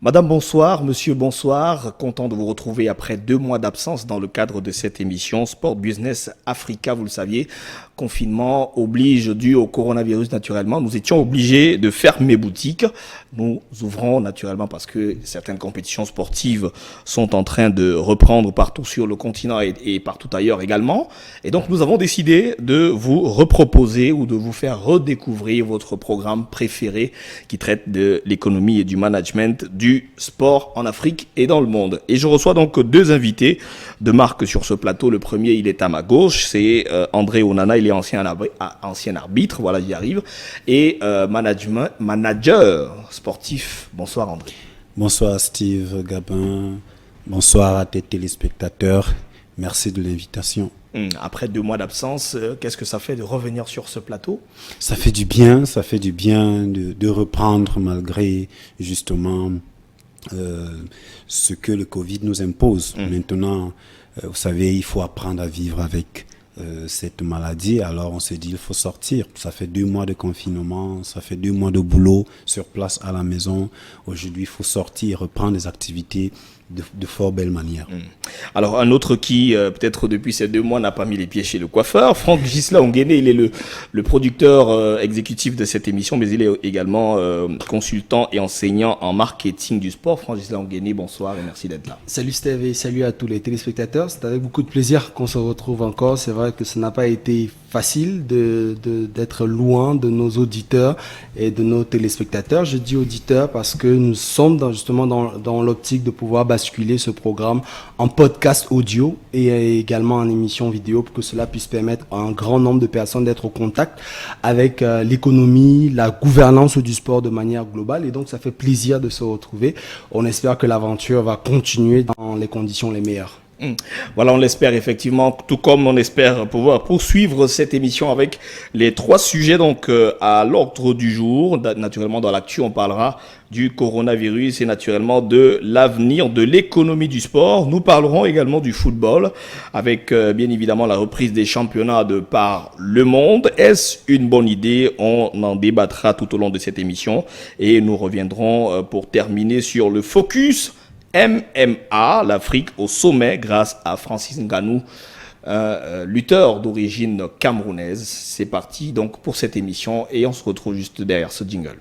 Madame, bonsoir. Monsieur, bonsoir. Content de vous retrouver après 2 mois d'absence dans le cadre de cette émission Sport Business Africa. Vous le saviez, confinement oblige dû au coronavirus naturellement. Nous étions obligés de fermer boutique. Nous ouvrons naturellement parce que certaines compétitions sportives sont en train de reprendre partout sur le continent et partout ailleurs également. Et donc nous avons décidé de vous reproposer ou de vous faire redécouvrir votre programme préféré qui traite de l'économie et du management du sport en Afrique et dans le monde. Et je reçois donc deux invités de marque sur ce plateau. Le premier, il est à ma gauche, c'est André Onana, il est ancien arbitre, voilà, j'y arrive, et manager sportif. Bonsoir André. Bonsoir Steve Gabin, bonsoir à tes téléspectateurs, merci de l'invitation. Après 2 mois d'absence, qu'est-ce que ça fait de revenir sur ce plateau? Ça fait du bien de reprendre malgré justement ce que le Covid nous impose. Maintenant, vous savez, il faut apprendre à vivre avec cette maladie. Alors on s'est dit, il faut sortir. Ça fait 2 mois de confinement, ça fait 2 mois de boulot sur place à la maison. Aujourd'hui, il faut sortir, reprendre des activités de fort belle manière. Alors un autre qui peut-être depuis ces 2 mois n'a pas mis les pieds chez le coiffeur, Franck Gisela Onguéné, il est le producteur exécutif de cette émission, mais il est également consultant et enseignant en marketing du sport. Franck Gisela Onguéné, bonsoir et merci d'être là. Salut Steve et salut à tous les téléspectateurs. C'est avec beaucoup de plaisir qu'on se retrouve encore. C'est vrai que ça n'a pas été facile d'être loin de nos auditeurs et de nos téléspectateurs. Je dis auditeurs parce que nous sommes justement dans l'optique de pouvoir basculer ce programme en podcast audio et également en émission vidéo pour que cela puisse permettre à un grand nombre de personnes d'être au contact avec l'économie, la gouvernance du sport de manière globale. Et donc ça fait plaisir de se retrouver. On espère que l'aventure va continuer dans les conditions les meilleures. Voilà, on l'espère effectivement, tout comme on espère pouvoir poursuivre cette émission avec les 3 sujets donc à l'ordre du jour. Naturellement, dans l'actu, on parlera du coronavirus et naturellement de l'avenir de l'économie du sport. Nous parlerons également du football avec bien évidemment la reprise des championnats de par le monde. Est-ce une bonne idée? On en débattra tout au long de cette émission et nous reviendrons pour terminer sur le focus MMA, l'Afrique au sommet grâce à Francis Ngannou, lutteur d'origine camerounaise. C'est parti donc pour cette émission et on se retrouve juste derrière ce jingle.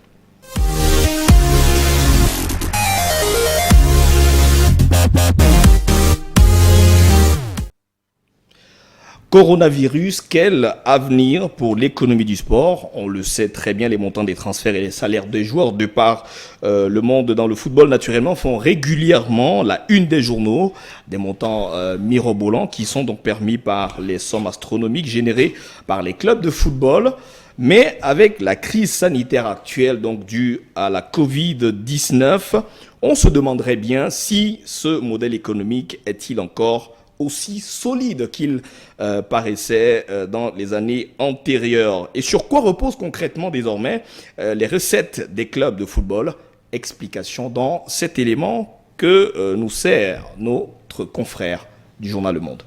Coronavirus, quel avenir pour l'économie du sport? On le sait très bien, les montants des transferts et les salaires des joueurs de par le monde dans le football naturellement font régulièrement la une des journaux, des montants mirobolants qui sont donc permis par les sommes astronomiques générées par les clubs de football. Mais avec la crise sanitaire actuelle donc due à la Covid-19, on se demanderait bien si ce modèle économique est-il encore aussi solide qu'il paraissait dans les années antérieures. Et sur quoi reposent concrètement désormais les recettes des clubs de football? Explication dans cet élément que nous sert notre confrère du journal Le Monde.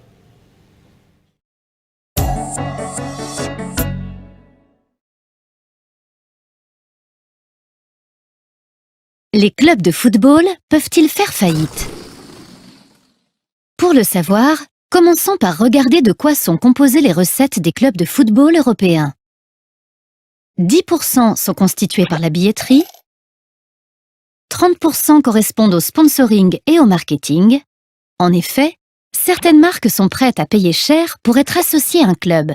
Les clubs de football peuvent-ils faire faillite? Pour le savoir, commençons par regarder de quoi sont composées les recettes des clubs de football européens. 10% sont constitués par la billetterie, 30% correspondent au sponsoring et au marketing. En effet, certaines marques sont prêtes à payer cher pour être associées à un club.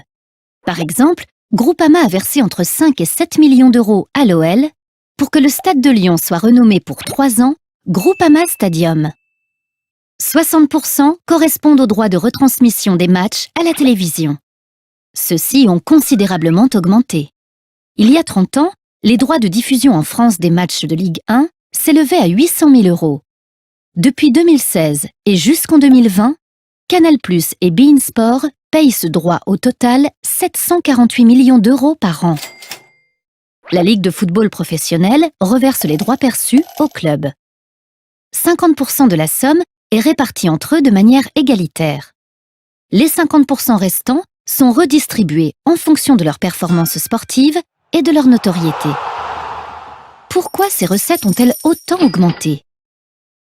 Par exemple, Groupama a versé entre 5 et 7 millions d'euros à l'OL pour que le Stade de Lyon soit renommé pour 3 ans Groupama Stadium. 60% correspondent aux droits de retransmission des matchs à la télévision. Ceux-ci ont considérablement augmenté. Il y a 30 ans, les droits de diffusion en France des matchs de Ligue 1 s'élevaient à 800 000 euros. Depuis 2016 et jusqu'en 2020, Canal+ et beIN Sport payent ce droit au total 748 millions d'euros par an. La Ligue de football professionnel reverse les droits perçus au club. 50% de la somme est répartie entre eux de manière égalitaire. Les 50% restants sont redistribués en fonction de leur performance sportive et de leur notoriété. Pourquoi ces recettes ont-elles autant augmenté?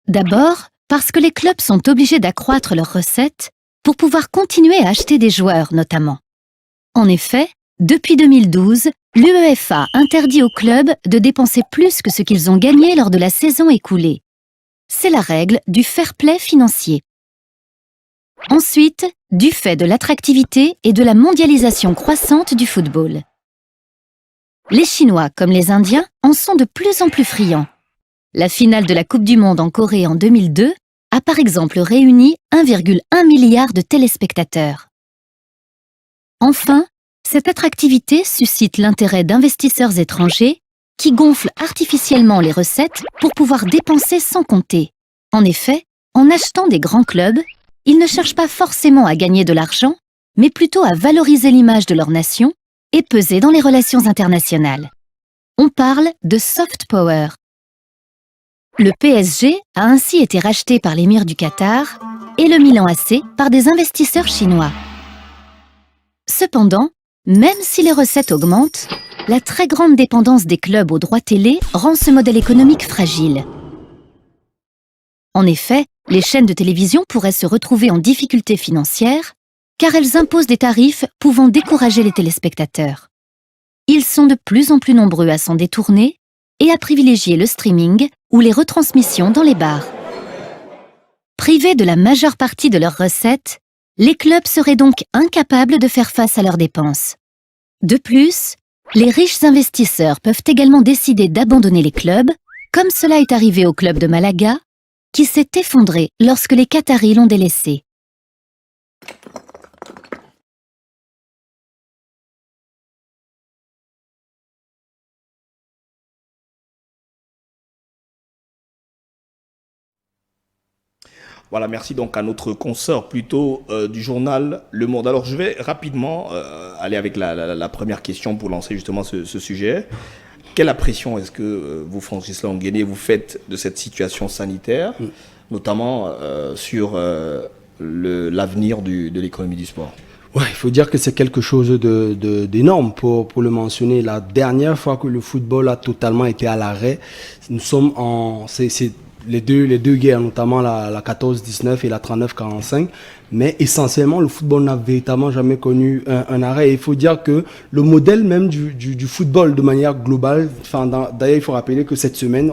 D'abord, parce que les clubs sont obligés d'accroître leurs recettes pour pouvoir continuer à acheter des joueurs notamment. En effet, depuis 2012, l'UEFA interdit aux clubs de dépenser plus que ce qu'ils ont gagné lors de la saison écoulée. C'est la règle du fair play financier. Ensuite, du fait de l'attractivité et de la mondialisation croissante du football. Les Chinois, comme les Indiens, en sont de plus en plus friands. La finale de la Coupe du Monde en Corée en 2002 a par exemple réuni 1,1 milliard de téléspectateurs. Enfin, cette attractivité suscite l'intérêt d'investisseurs étrangers qui gonflent artificiellement les recettes pour pouvoir dépenser sans compter. En effet, en achetant des grands clubs, ils ne cherchent pas forcément à gagner de l'argent, mais plutôt à valoriser l'image de leur nation et peser dans les relations internationales. On parle de soft power. Le PSG a ainsi été racheté par l'émir du Qatar et le Milan AC par des investisseurs chinois. Cependant, même si les recettes augmentent, la très grande dépendance des clubs aux droits télé rend ce modèle économique fragile. En effet, les chaînes de télévision pourraient se retrouver en difficulté financière car elles imposent des tarifs pouvant décourager les téléspectateurs. Ils sont de plus en plus nombreux à s'en détourner et à privilégier le streaming ou les retransmissions dans les bars. Privés de la majeure partie de leurs recettes, les clubs seraient donc incapables de faire face à leurs dépenses. De plus, les riches investisseurs peuvent également décider d'abandonner les clubs, comme cela est arrivé au club de Malaga, qui s'est effondré lorsque les Qataris l'ont délaissé. Voilà, merci donc à notre consoeur plutôt du journal Le Monde. Alors je vais rapidement aller avec la première question pour lancer justement ce sujet. Quelle pression est-ce que vous, Francis Languené, vous faites de cette situation sanitaire, notamment sur l'avenir de l'économie du sport? Ouais, il faut dire que c'est quelque chose d'énorme pour le mentionner. La dernière fois que le football a totalement été à l'arrêt, nous sommes c'est les deux guerres, notamment la 14-19 et la 39-45, mais essentiellement le football n'a véritablement jamais connu un arrêt. Et il faut dire que le modèle même du football de manière globale, d'ailleurs il faut rappeler que cette semaine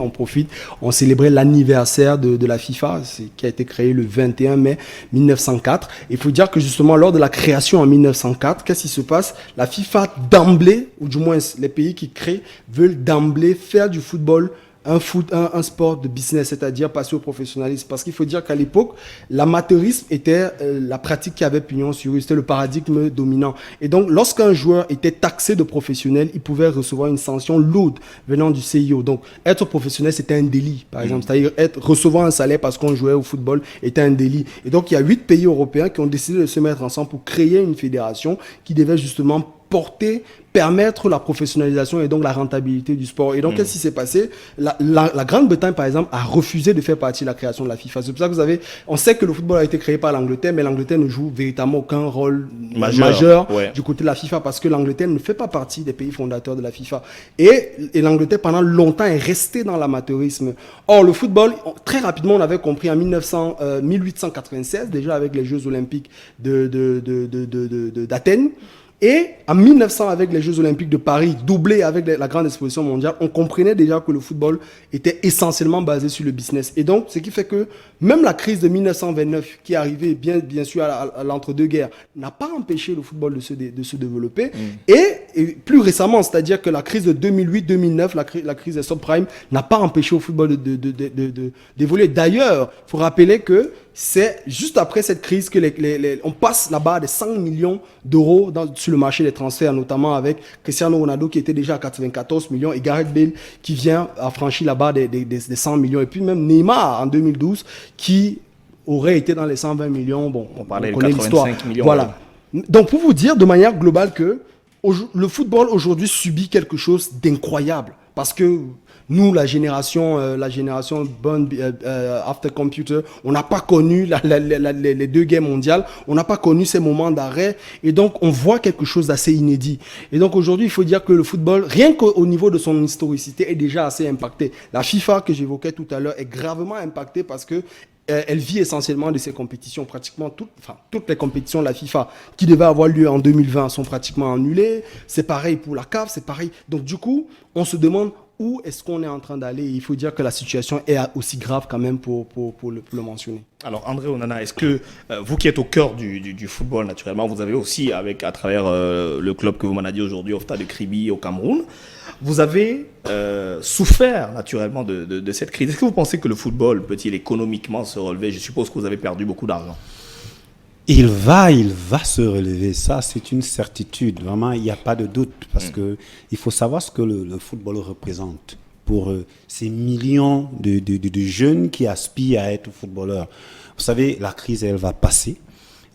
on célébrait l'anniversaire de la FIFA, qui a été créée le 21 mai 1904. Et il faut dire que justement lors de la création en 1904, qu'est-ce qui se passe? La FIFA d'emblée, ou du moins les pays qui créent, veulent d'emblée faire du football un sport de business, c'est-à-dire passer au professionnalisme. Parce qu'il faut dire qu'à l'époque, l'amateurisme était la pratique qui avait pignon sur rue, c'était le paradigme dominant. Et donc, lorsqu'un joueur était taxé de professionnel, il pouvait recevoir une sanction lourde venant du CIO. Donc, être professionnel, c'était un délit, par exemple. C'est-à-dire recevoir un salaire parce qu'on jouait au football était un délit. Et donc, il y a 8 pays européens qui ont décidé de se mettre ensemble pour créer une fédération qui devait justement permettre la professionnalisation et donc la rentabilité du sport. Et donc, qu'est-ce qui s'est passé? La Grande-Bretagne, par exemple, a refusé de faire partie de la création de la FIFA. C'est pour ça que on sait que le football a été créé par l'Angleterre, mais l'Angleterre ne joue véritablement aucun rôle majeur du côté de la FIFA parce que l'Angleterre ne fait pas partie des pays fondateurs de la FIFA. Et l'Angleterre, pendant longtemps, est restée dans l'amateurisme. Or, le football, très rapidement, on avait compris en 1896, déjà avec les Jeux Olympiques d'Athènes. Et en 1900, avec les Jeux Olympiques de Paris, doublés avec la grande exposition mondiale, on comprenait déjà que le football était essentiellement basé sur le business. Et donc, ce qui fait que même la crise de 1929, qui est arrivée bien sûr à l'entre-deux-guerres, n'a pas empêché le football de se développer. Et plus récemment, c'est-à-dire que la crise de 2008-2009, la crise des subprimes, n'a pas empêché au football d'évoluer. D'ailleurs, il faut rappeler que c'est juste après cette crise que on passe la barre des 100 millions d'euros sur le marché des transferts, notamment avec Cristiano Ronaldo qui était déjà à 94 millions et Gareth Bale qui a franchi la barre des 100 millions. Et puis même Neymar en 2012 qui aurait été dans les 120 millions. Bon, on parlait de connaît l'histoire. Millions. Voilà. Donc pour vous dire de manière globale que le football aujourd'hui subit quelque chose d'incroyable. parce que nous, la génération born after computer, on n'a pas connu les 2 guerres mondiales, on n'a pas connu ces moments d'arrêt, et donc on voit quelque chose d'assez inédit. Et donc aujourd'hui, il faut dire que le football, rien qu'au niveau de son historicité, est déjà assez impacté. La FIFA que j'évoquais tout à l'heure est gravement impactée parce que elle vit essentiellement de ces compétitions. Pratiquement toutes les compétitions de la FIFA qui devaient avoir lieu en 2020 sont pratiquement annulées. C'est pareil pour la CAF, c'est pareil. Donc du coup, on se demande où est-ce qu'on est en train d'aller. Il faut dire que la situation est aussi grave quand même pour le mentionner. Alors André Onana, est-ce que vous qui êtes au cœur du football naturellement, vous avez aussi à travers le club que vous managez aujourd'hui, Ofta de Kribi au Cameroun, vous avez souffert naturellement de cette crise. Est-ce que vous pensez que le football peut-il économiquement se relever? Je suppose que vous avez perdu beaucoup d'argent. Il va se relever, ça c'est une certitude, vraiment il n'y a pas de doute, parce que il faut savoir ce que le football représente pour ces millions de jeunes qui aspirent à être footballeurs. Vous savez, la crise elle va passer,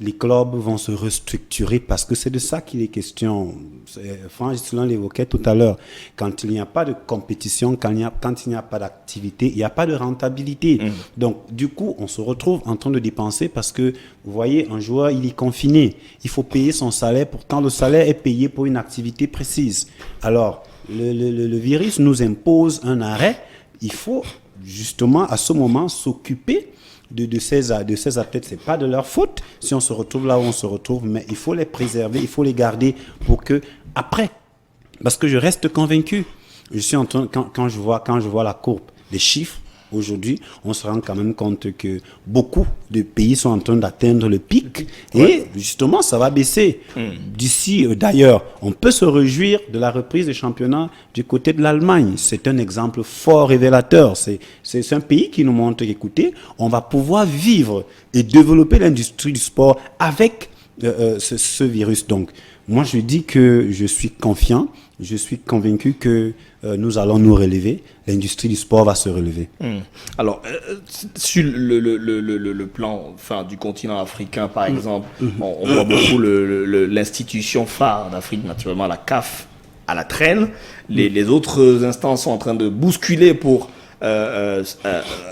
les clubs vont se restructurer parce que c'est de ça qu'il est question. Franck Gislain l'évoquait tout à l'heure. Quand il n'y a pas de compétition, quand il n'y a pas d'activité, il n'y a pas de rentabilité. Donc, du coup, on se retrouve en train de dépenser parce que, vous voyez, un joueur, il est confiné. Il faut payer son salaire. Pourtant, le salaire est payé pour une activité précise. Alors, le virus nous impose un arrêt. Il faut, justement, à ce moment, s'occuper de ces athlètes. C'est pas de leur faute si on se retrouve là où on se retrouve, mais il faut les préserver, il faut les garder pour que après, parce que je reste convaincu, je suis en train, quand je vois la courbe des chiffres aujourd'hui, on se rend quand même compte que beaucoup de pays sont en train d'atteindre le pic et justement ça va baisser. D'ici d'ailleurs, on peut se réjouir de la reprise des championnats du côté de l'Allemagne. C'est un exemple fort révélateur. C'est un pays qui nous montre qu'écoutez, on va pouvoir vivre et développer l'industrie du sport avec ce virus. Donc moi je dis que je suis confiant, je suis convaincu que nous allons nous relever, l'industrie du sport va se relever. Alors, sur le plan du continent africain, par exemple, on voit beaucoup l'institution phare d'Afrique, naturellement, la CAF, à la traîne. Les autres instances sont en train de bousculer pour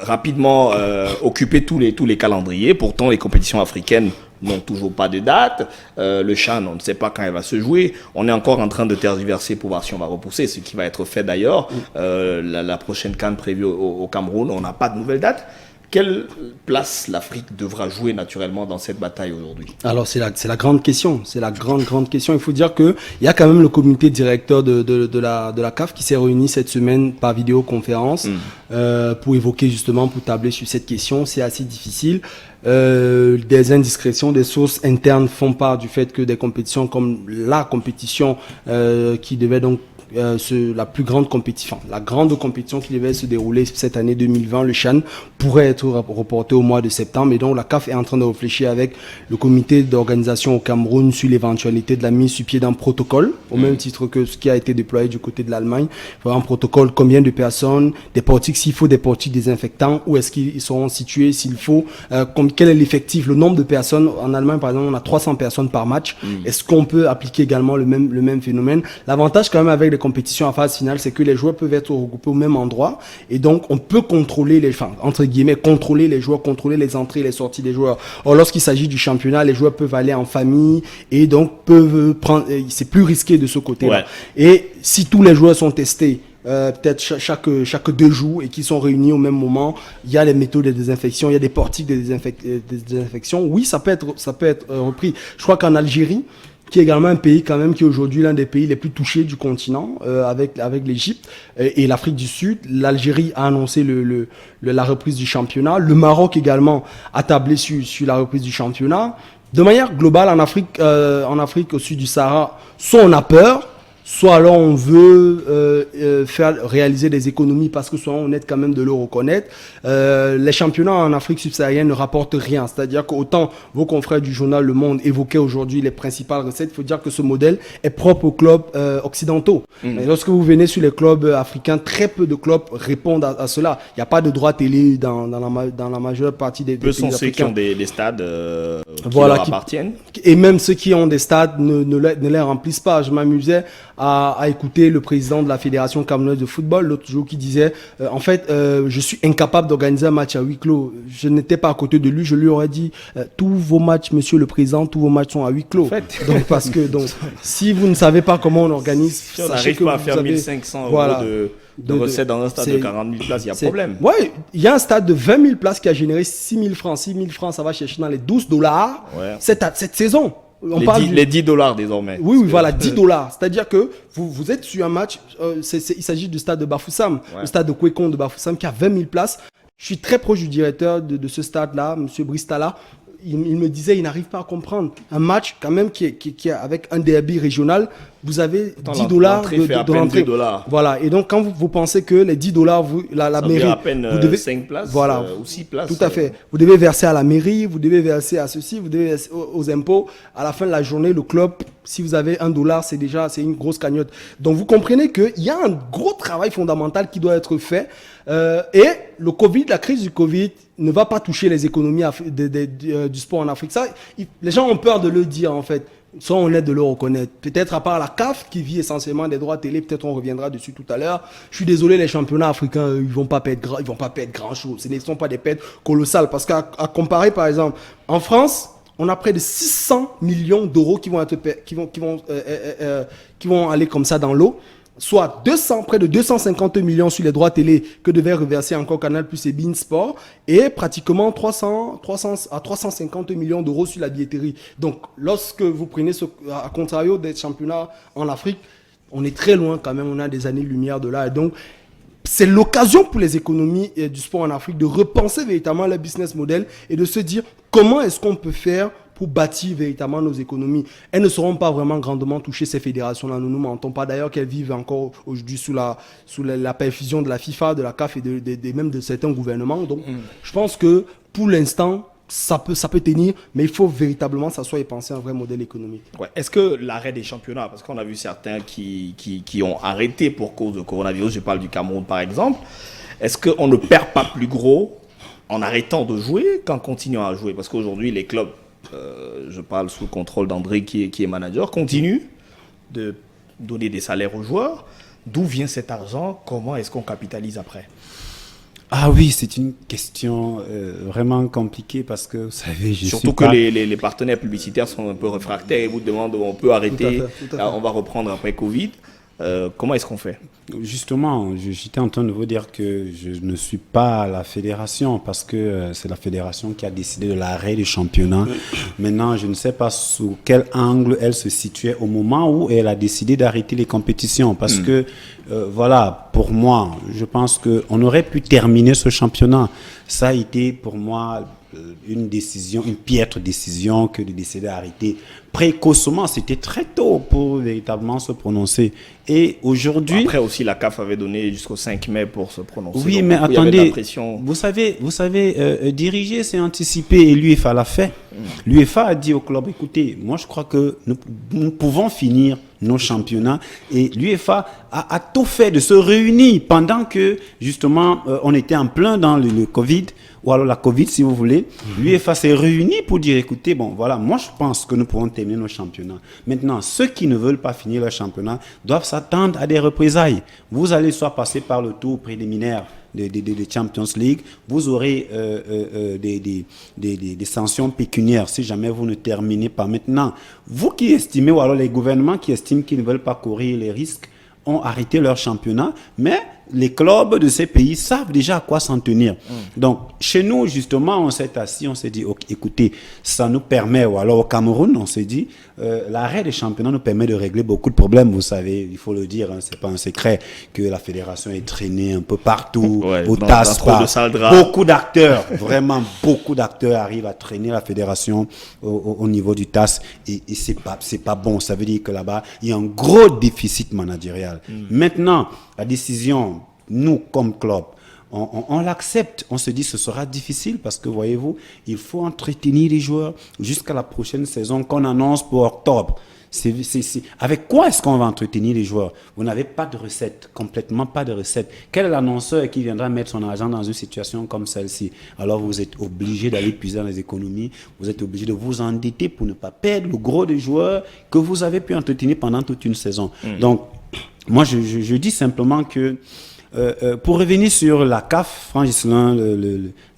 rapidement occuper tous les calendriers. Pourtant, les compétitions africaines n'ont toujours pas de date. Le CHAN, on ne sait pas quand elle va se jouer. On est encore en train de tergiverser pour voir si on va repousser, ce qui va être fait d'ailleurs. La prochaine CAN prévue au Cameroun, on n'a pas de nouvelle date. Quelle place l'Afrique devra jouer naturellement dans cette bataille aujourd'hui? Alors c'est la grande question, c'est la grande question. Il faut dire que il y a quand même le comité directeur de la CAF qui s'est réuni cette semaine par vidéoconférence pour évoquer justement, pour tabler sur cette question. C'est assez difficile. Des indiscrétions, des sources internes font part du fait que des compétitions comme la compétition qui devait donc la plus grande compétition, la grande compétition qui devait se dérouler cette année 2020, le CHAN, pourrait être reporté au mois de septembre. Et donc la CAF est en train de réfléchir avec le comité d'organisation au Cameroun sur l'éventualité de la mise sur pied d'un protocole, au même titre que ce qui a été déployé du côté de l'Allemagne. Il faudra un protocole, combien de personnes, des portiques, s'il faut des portiques désinfectants, où est-ce qu'ils seront situés, s'il faut, quel est l'effectif, le nombre de personnes. En Allemagne, par exemple, on a 300 personnes par match. Est-ce qu'on peut appliquer également le même phénomène? L'avantage quand même avec les compétitions en phase finale, c'est que les joueurs peuvent être regroupés au même endroit et donc on peut contrôler entre guillemets, contrôler les joueurs, contrôler les entrées et les sorties des joueurs. Or, lorsqu'il s'agit du championnat, les joueurs peuvent aller en famille et donc peuvent prendre, c'est plus risqué de ce côté-là. Et si tous les joueurs sont testés, peut-être chaque 2 jours et qui sont réunis au même moment, il y a les méthodes de désinfection, il y a des portiques de désinfection. Oui, ça peut être repris. Je crois qu'en Algérie, qui est également un pays quand même qui est aujourd'hui l'un des pays les plus touchés du continent avec l'Égypte et l'Afrique du Sud. L'Algérie a annoncé la reprise du championnat. Le Maroc également a tablé sur la reprise du championnat. De manière globale, en Afrique au sud du Sahara, soit on a peur, soit alors on veut faire réaliser des économies parce que soyons honnêtes quand même de le reconnaître. Les championnats en Afrique subsaharienne ne rapportent rien. C'est-à-dire qu'autant vos confrères du journal Le Monde évoquaient aujourd'hui les principales recettes, il faut dire que ce modèle est propre aux clubs occidentaux. Et lorsque vous venez sur les clubs africains, très peu de clubs répondent à cela. Il n'y a pas de droit télé dans la majeure partie des pays africains. Peu sont ceux qui ont des stades qui leur appartiennent. Et même ceux qui ont des stades ne les remplissent pas. Je m'amusais à écouter le président de la Fédération camerounaise de football l'autre jour qui disait en fait je suis incapable d'organiser un match à huis clos. Je n'étais pas à côté de lui, je lui aurais dit tous vos matchs, monsieur le président, tous vos matchs sont à huis clos. En fait. Donc parce que si vous ne savez pas comment on organise, si on n'arrive pas à faire 1500 euros de recettes dans un stade de 40 000 places, il y a problème. Ouais, il y a un stade de 20 000 places qui a généré 6 000 francs. 6 000 francs, ça va chercher dans les $12 cette saison. Les $10 désormais. Oui, voilà, $10. C'est-à-dire que vous êtes sur un match, il s'agit du stade de Bafoussam, le stade de Kwekon de Bafoussam qui a 20 000 places. Je suis très proche du directeur de ce stade-là, M. Bristala. Il me disait, il n'arrive pas à comprendre. Un match, quand même, qui est avec un derby régional, vous avez $10 de l'entrée. Voilà. Et donc, quand vous pensez que les $10, la mairie. À peine vous devez 5 places ou 6 places. Tout à fait. Vous devez verser à la mairie, vous devez verser à ceci, vous devez verser aux impôts. À la fin de la journée, le club, si vous avez $1, c'est une grosse cagnotte. Donc, vous comprenez qu'il y a un gros travail fondamental qui doit être fait. Et la crise du Covid ne va pas toucher les économies du sport en Afrique. Ça, les gens ont peur de le dire, en fait. Soyons honnêtes de le reconnaître. Peut-être à part la CAF qui vit essentiellement des droits télé, peut-être on reviendra dessus tout à l'heure. Je suis désolé, les championnats africains, ils vont pas perdre grand-chose. Ce ne sont pas des pertes colossales. Parce qu'à comparer, par exemple, en France, on a près de 600 millions d'euros qui vont aller comme ça dans l'eau. Soit près de 250 millions sur les droits télé que devait reverser encore Canal+ et beIN Sport, et pratiquement 300 à 350 millions d'euros sur la billetterie. Donc, lorsque vous prenez à contrario des championnats en Afrique, on est très loin quand même, on a des années-lumière de là. Et donc, c'est l'occasion pour les économies du sport en Afrique de repenser véritablement le business model et de se dire comment est-ce qu'on peut faire pour bâtir véritablement nos économies. Elles ne seront pas vraiment grandement touchées, ces fédérations-là. Nous ne mentons pas d'ailleurs qu'elles vivent encore aujourd'hui sous la perfusion de la FIFA, de la CAF et même de certains gouvernements. Donc, je pense que pour l'instant, ça peut tenir, mais il faut véritablement s'asseoir et penser à un vrai modèle économique. Ouais. Est-ce que l'arrêt des championnats, parce qu'on a vu certains qui ont arrêté pour cause de coronavirus, je parle du Cameroun par exemple, est-ce qu'on ne perd pas plus gros en arrêtant de jouer qu'en continuant à jouer? Parce qu'aujourd'hui, les clubs, je parle sous le contrôle d'André qui est manager, continue de donner des salaires aux joueurs. D'où vient cet argent? Comment est-ce qu'on capitalise après? Ah oui, c'est une question vraiment compliquée parce que, vous savez, surtout que les partenaires publicitaires sont un peu réfractaires et vous demandent on peut arrêter, tout à fait. On va reprendre après Covid. Comment est-ce qu'on fait? Justement, j'étais en train de vous dire que je ne suis pas à la fédération parce que c'est la fédération qui a décidé de l'arrêt du championnat. Maintenant, je ne sais pas sous quel angle elle se situait au moment où elle a décidé d'arrêter les compétitions. Parce que, voilà, pour moi, je pense qu'on aurait pu terminer ce championnat. Ça a été pour moi une piètre décision que de décider d'arrêter précocement. C'était très tôt pour véritablement se prononcer. Et aujourd'hui... Après aussi, la CAF avait donné jusqu'au 5 mai pour se prononcer. Oui, donc, mais attendez, vous savez, diriger, c'est anticiper et l'UEFA l'a fait. L'UEFA a dit au club, écoutez, moi je crois que nous pouvons finir nos championnats, et l'UEFA a tout fait de se réunir pendant que justement on était en plein dans le Covid, ou alors la Covid si vous voulez. L'UEFA s'est réunie pour dire écoutez, bon voilà, moi je pense que nous pouvons terminer nos championnats. Maintenant, ceux qui ne veulent pas finir leur championnat doivent s'attendre à des représailles. Vous allez soit passer par le tour préliminaire de Champions League, vous aurez des sanctions pécuniaires si jamais vous ne terminez pas. Maintenant, vous qui estimez, ou alors les gouvernements qui estiment qu'ils ne veulent pas courir les risques, ont arrêté leur championnat, mais les clubs de ces pays savent déjà à quoi s'en tenir. Donc, chez nous, justement, on s'est assis, on s'est dit, okay, écoutez, ça nous permet, ou alors au Cameroun, on s'est dit, l'arrêt des championnats nous permet de régler beaucoup de problèmes. Vous savez, il faut le dire, hein, c'est pas un secret que la fédération est traînée un peu partout, au TAS, beaucoup d'acteurs, vraiment beaucoup d'acteurs arrivent à traîner la fédération au niveau du TAS, et c'est pas bon. Ça veut dire que là-bas, il y a un gros déficit managérial. Maintenant, la décision, nous, comme club, on l'accepte. On se dit ce sera difficile parce que, voyez-vous, il faut entretenir les joueurs jusqu'à la prochaine saison qu'on annonce pour octobre. Avec quoi est-ce qu'on va entretenir les joueurs? Vous n'avez pas de recette, complètement pas de recette. Quel est l'annonceur qui viendra mettre son argent dans une situation comme celle-ci? Alors vous êtes obligé d'aller puiser dans les économies, vous êtes obligé de vous endetter pour ne pas perdre le gros des joueurs que vous avez pu entretenir pendant toute une saison. Donc, moi, je dis simplement que pour revenir sur la CAF, Franck Ghislain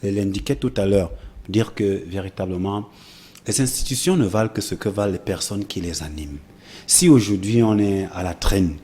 l'indiquait tout à l'heure, dire que véritablement, les institutions ne valent que ce que valent les personnes qui les animent. Si aujourd'hui on est à la traîne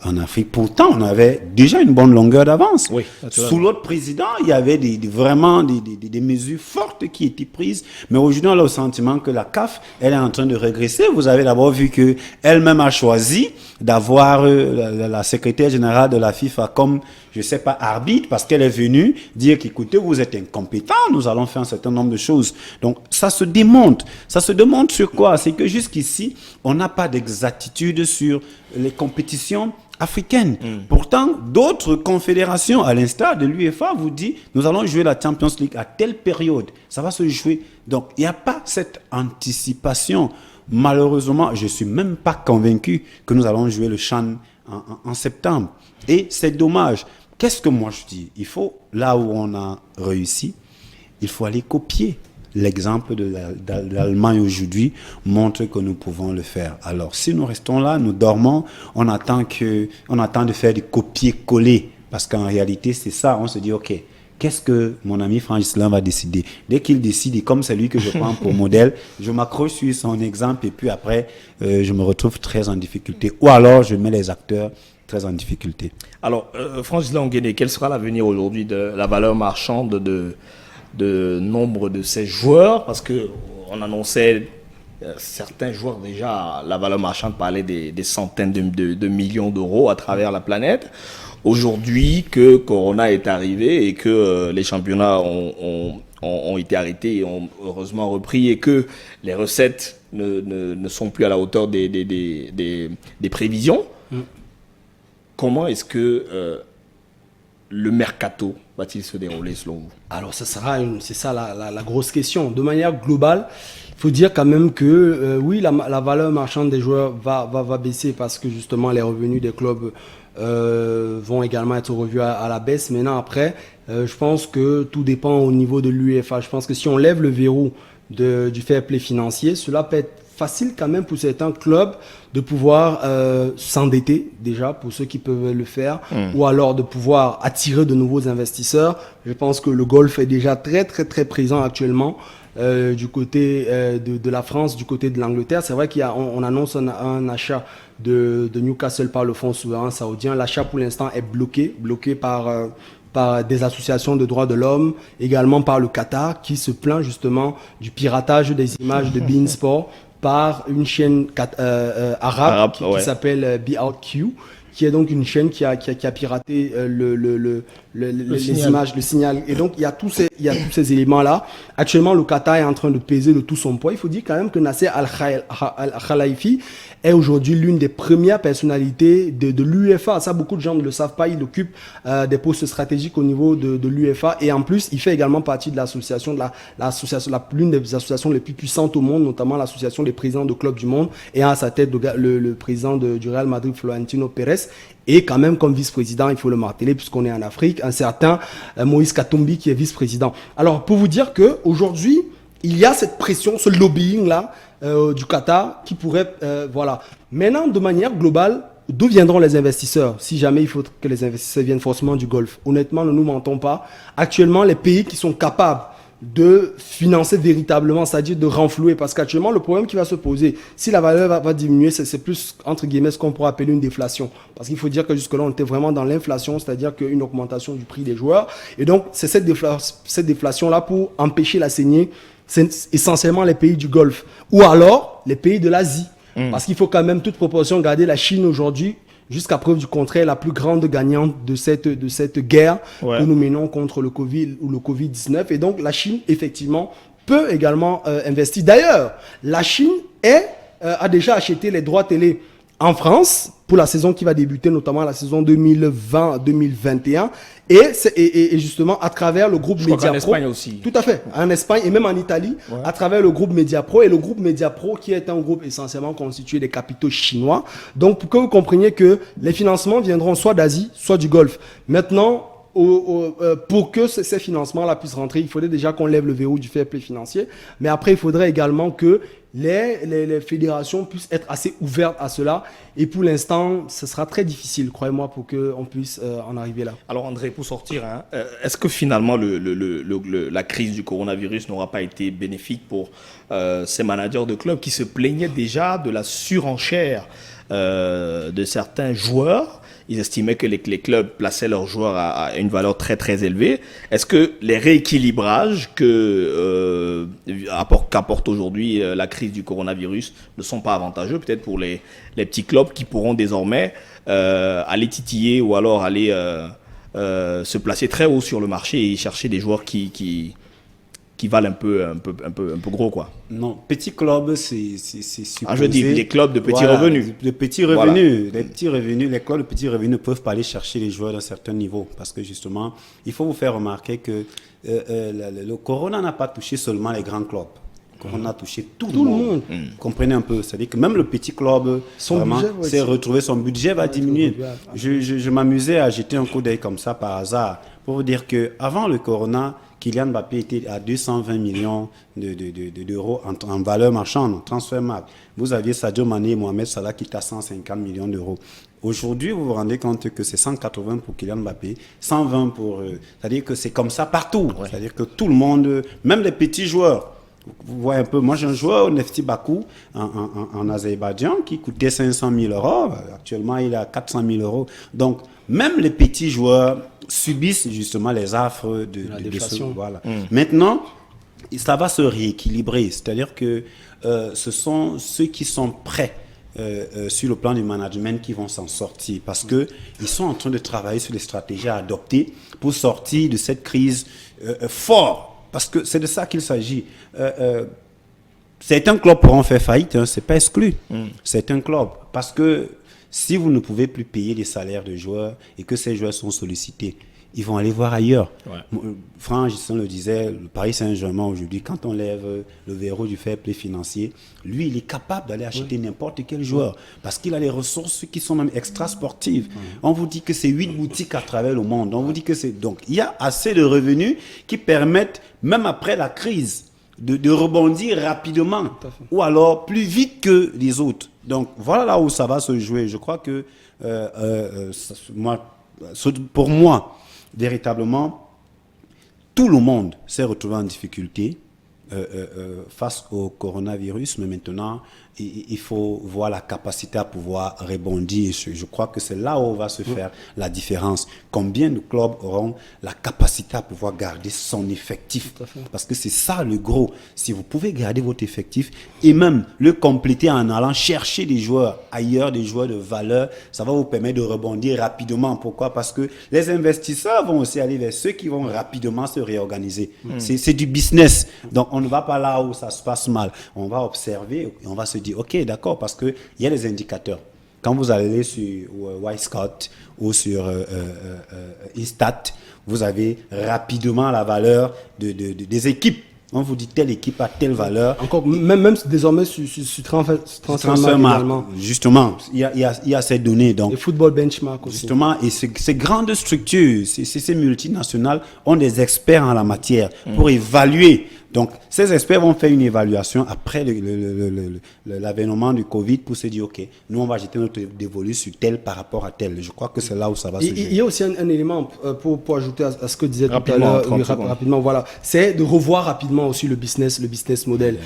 en Afrique, pourtant on avait déjà une bonne longueur d'avance. Oui, sous l'autre président, il y avait vraiment des mesures fortes qui étaient prises, mais aujourd'hui on a le sentiment que la CAF, elle est en train de régresser. Vous avez d'abord vu que elle-même a choisi d'avoir la secrétaire générale de la FIFA comme, je sais pas, arbitre, parce qu'elle est venue dire qu'écoutez, vous êtes incompétents, nous allons faire un certain nombre de choses. Donc ça se démonte. Ça se démonte sur quoi? C'est que jusqu'ici, on n'a pas d'exactitude sur les compétitions africaines. Pourtant, d'autres confédérations, à l'instar de l'UEFA, vous dit, nous allons jouer la Champions League à telle période. Ça va se jouer. Donc, il n'y a pas cette anticipation. Malheureusement, je ne suis même pas convaincu que nous allons jouer le CHAN en septembre. Et c'est dommage. Qu'est-ce que moi je dis? Il faut, là où on a réussi, il faut aller copier. L'exemple de l'Allemagne aujourd'hui montre que nous pouvons le faire. Alors, si nous restons là, nous dormons, on attend de faire du copier-coller. Parce qu'en réalité, c'est ça. On se dit, OK, qu'est-ce que mon ami Franck Ghislain va décider? Dès qu'il décide, et comme c'est lui que je prends pour modèle, je m'accroche sur son exemple et puis après, je me retrouve très en difficulté. Ou alors, je mets les acteurs très en difficulté. Alors, Franck Ghislain Nguéné, quel sera l'avenir aujourd'hui de la valeur marchande de nombre de ces joueurs? Parce qu'on annonçait certains joueurs déjà, la valeur marchande parlait des centaines de millions d'euros à travers la planète. Aujourd'hui, que Corona est arrivé et que les championnats ont été arrêtés et ont heureusement repris et que les recettes ne sont plus à la hauteur des prévisions, comment est-ce que le mercato va-t-il se dérouler selon vous? Alors, c'est ça la grosse question. De manière globale, il faut dire quand même que oui, la valeur marchande des joueurs va baisser parce que justement les revenus des clubs vont également être revus à la baisse. Maintenant, après, je pense que tout dépend au niveau de l'UEFA. Je pense que si on lève le verrou du fair play financier, cela peut être facile quand même pour certains clubs de pouvoir s'endetter déjà pour ceux qui peuvent le faire ou alors de pouvoir attirer de nouveaux investisseurs. Je pense que le golf est déjà très très très présent actuellement du côté de la France, du côté de l'Angleterre. C'est vrai qu'on annonce un achat de Newcastle par le fonds souverain saoudien. L'achat pour l'instant est bloqué par des associations de droits de l'homme, également par le Qatar qui se plaint justement du piratage des images de beIN Sport par une chaîne arabe qui s'appelle BRQ, qui est donc une chaîne qui a piraté les images, le signal. Et donc, il y a tous ces éléments-là. Actuellement, le Qatar est en train de peser de tout son poids. Il faut dire quand même que Nasser Al-Khelaifi est aujourd'hui l'une des premières personnalités de l'UEFA. Ça, beaucoup de gens ne le savent pas. Il occupe des postes stratégiques au niveau de l'UEFA. Et en plus, il fait également partie de l'association, l'une des associations les plus puissantes au monde, notamment l'association des présidents de clubs du monde. Et à sa tête, le président du Real Madrid, Florentino Pérez. Et quand même comme vice-président, il faut le marteler puisqu'on est en Afrique, un certain Moïse Katumbi qui est vice-président. Alors pour vous dire que aujourd'hui, il y a cette pression, ce lobbying là du Qatar qui pourrait, voilà. Maintenant, de manière globale, d'où viendront les investisseurs? Si jamais il faut que les investisseurs viennent forcément du Golfe. Honnêtement, ne nous mentons pas. Actuellement, les pays qui sont capables de financer véritablement, c'est-à-dire de renflouer. Parce qu'actuellement, le problème qui va se poser, si la valeur va diminuer, c'est plus, entre guillemets, ce qu'on pourrait appeler une déflation. Parce qu'il faut dire que jusque-là, on était vraiment dans l'inflation, c'est-à-dire qu'une augmentation du prix des joueurs. Et donc, c'est cette déflation-là pour empêcher la saignée, c'est essentiellement les pays du Golfe. Ou alors, les pays de l'Asie. Parce qu'il faut quand même, toute proportion, garder la Chine aujourd'hui, jusqu'à preuve du contraire, la plus grande gagnante de cette guerre que nous menons contre le Covid ou le Covid-19. Et donc, la Chine, effectivement, peut également investir. D'ailleurs, la Chine a déjà acheté les droits télé en France pour la saison qui va débuter, notamment la saison 2020-2021, et justement à travers le groupe Je crois qu'en Mediapro. Espagne aussi. Tout à fait, en Espagne et même en Italie, à travers le groupe Mediapro, et le groupe Mediapro qui est un groupe essentiellement constitué des capitaux chinois. Donc pour que vous compreniez que les financements viendront soit d'Asie, soit du Golfe. Maintenant, pour que ces financements-là puissent rentrer, il faudrait déjà qu'on lève le verrou du fair play financier, mais après il faudrait également que les fédérations puissent être assez ouvertes à cela, et pour l'instant ce sera très difficile, croyez-moi, pour qu'on puisse en arriver là. Alors André, pour sortir, est-ce que finalement la crise du coronavirus n'aura pas été bénéfique pour ces managers de clubs qui se plaignaient déjà de la surenchère de certains joueurs? Ils estimaient que les clubs plaçaient leurs joueurs à une valeur très très élevée. Est-ce que les rééquilibrages qu'apporte aujourd'hui la crise du coronavirus ne sont pas avantageux peut-être pour les petits clubs qui pourront désormais aller titiller ou alors aller se placer très haut sur le marché et chercher des joueurs qui valent un peu gros, quoi? Non, petit club, c'est supposé... Je veux dire, les clubs de petits Voilà, revenus. Les petits revenus, les clubs de petits revenus ne peuvent pas aller chercher les joueurs d'un certain niveau. Parce que justement, il faut vous faire remarquer que le corona n'a pas touché seulement les grands clubs. Le corona a touché tout le monde. Vous comprenez un peu. C'est-à-dire que même le petit club s'est retrouvé, son budget va diminuer. Je m'amusais à jeter un coup d'œil comme ça par hasard pour vous dire qu'avant le corona, Kylian Mbappé était à 220 millions d'euros en valeur marchande, en transfert marque. Vous aviez Sadio Mané et Mohamed Salah qui étaient à 150 millions d'euros. Aujourd'hui, vous vous rendez compte que c'est 180 pour Kylian Mbappé, 120 pour... c'est-à-dire que c'est comme ça partout. Ouais. C'est-à-dire que tout le monde, même les petits joueurs, vous voyez un peu, moi j'ai un joueur, Nefti Bakou, en Azerbaïdjan, qui coûtait 500 000 euros. Actuellement, il a 400 000 euros. Donc, même les petits joueurs subissent justement les affres de ce, voilà. Maintenant, ça va se rééquilibrer. C'est-à-dire que ce sont ceux qui sont prêts sur le plan du management qui vont s'en sortir, parce qu'ils sont en train de travailler sur les stratégies à adopter pour sortir de cette crise fort. Parce que c'est de ça qu'il s'agit. Certains clubs pourront faire faillite, hein, c'est pas exclu. Certains clubs, parce que si vous ne pouvez plus payer les salaires de joueurs et que ces joueurs sont sollicités, ils vont aller voir ailleurs. Ouais. Franck Gisson le disait, le Paris Saint-Germain aujourd'hui, quand on lève le verrou du fair play financier, lui, il est capable d'aller acheter n'importe quel joueur parce qu'il a les ressources qui sont même extra-sportives. On vous dit que c'est 8 boutiques à travers le monde. On vous dit que c'est... Donc, il y a assez de revenus qui permettent, même après la crise, de rebondir rapidement ou alors plus vite que les autres. Donc, voilà là où ça va se jouer. Je crois que, pour moi, véritablement, tout le monde s'est retrouvé en difficulté face au coronavirus, mais maintenant, il faut voir la capacité à pouvoir rebondir. Je crois que c'est là où va se faire la différence. Combien de clubs auront la capacité à pouvoir garder son effectif? Parce que c'est ça le gros. Si vous pouvez garder votre effectif et même le compléter en allant chercher des joueurs ailleurs, des joueurs de valeur, ça va vous permettre de rebondir rapidement. Pourquoi? Parce que les investisseurs vont aussi aller vers ceux qui vont rapidement se réorganiser. C'est du business. Donc, on ne va pas là où ça se passe mal. On va observer et on va se dire, ok, d'accord, parce qu'il y a des indicateurs. Quand vous allez sur Wisecout ou sur Instat, vous avez rapidement la valeur des équipes. On vous dit telle équipe a telle valeur. Encore, même désormais sur Transfermarkt, justement, il y a ces données. Donc, et Football Benchmark aussi. Justement, et ces grandes structures, ces multinationales ont des experts en la matière pour évaluer. Donc, ces experts vont faire une évaluation après l'avènement du Covid pour se dire, OK, nous, on va jeter notre dévolu sur tel par rapport à tel. Je crois que c'est là où ça va se jouer. Il y a aussi un élément pour ajouter à ce que disait tout à l'heure, rapidement, voilà, c'est de revoir rapidement aussi le business model.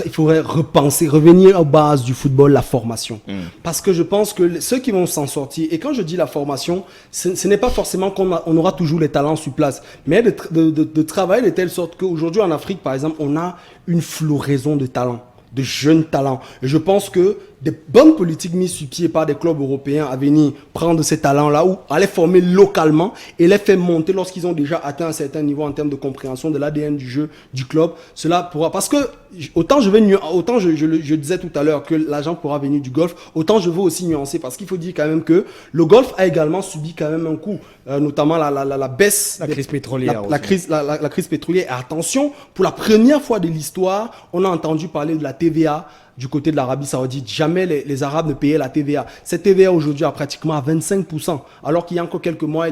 Il faudrait repenser, revenir aux bases du football, la formation. Parce que je pense que ceux qui vont s'en sortir, et quand je dis la formation, ce n'est pas forcément qu'on aura toujours les talents sur place, mais de travailler de telle sorte qu'aujourd'hui en Afrique, par exemple, on a une floraison de talents, de jeunes talents. Et je pense que des bonnes politiques mises sur pied par des clubs européens à venir prendre ces talents-là ou à les former localement et les faire monter lorsqu'ils ont déjà atteint un certain niveau en termes de compréhension de l'ADN du jeu du club. Cela pourra, parce que autant je disais tout à l'heure que l'argent pourra venir du golf, autant je veux aussi nuancer parce qu'il faut dire quand même que le golf a également subi quand même un coup, notamment la baisse, la crise pétrolière, la crise pétrolière. Et attention, pour la première fois de l'histoire, on a entendu parler de la TVA du côté de l'Arabie Saoudite. Jamais les Arabes ne payaient la TVA. Cette TVA aujourd'hui est pratiquement à 25%, alors qu'il y a encore quelques mois,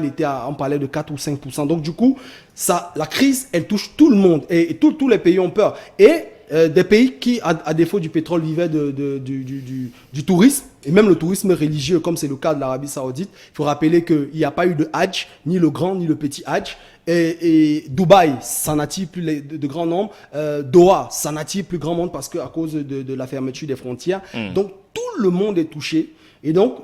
on parlait de 4 ou 5%. Donc du coup, la crise, elle touche tout le monde et tous les pays ont peur. Et des pays qui, à défaut du pétrole, vivaient du tourisme, et même le tourisme religieux, comme c'est le cas de l'Arabie Saoudite. Il faut rappeler qu'il n'y a pas eu de Hajj, ni le grand, ni le petit Hajj. Et Dubaï, ça n'attire plus de grands nombres. Doha, ça n'attire plus grand monde parce qu'à cause de la fermeture des frontières. Donc, tout le monde est touché. Et donc,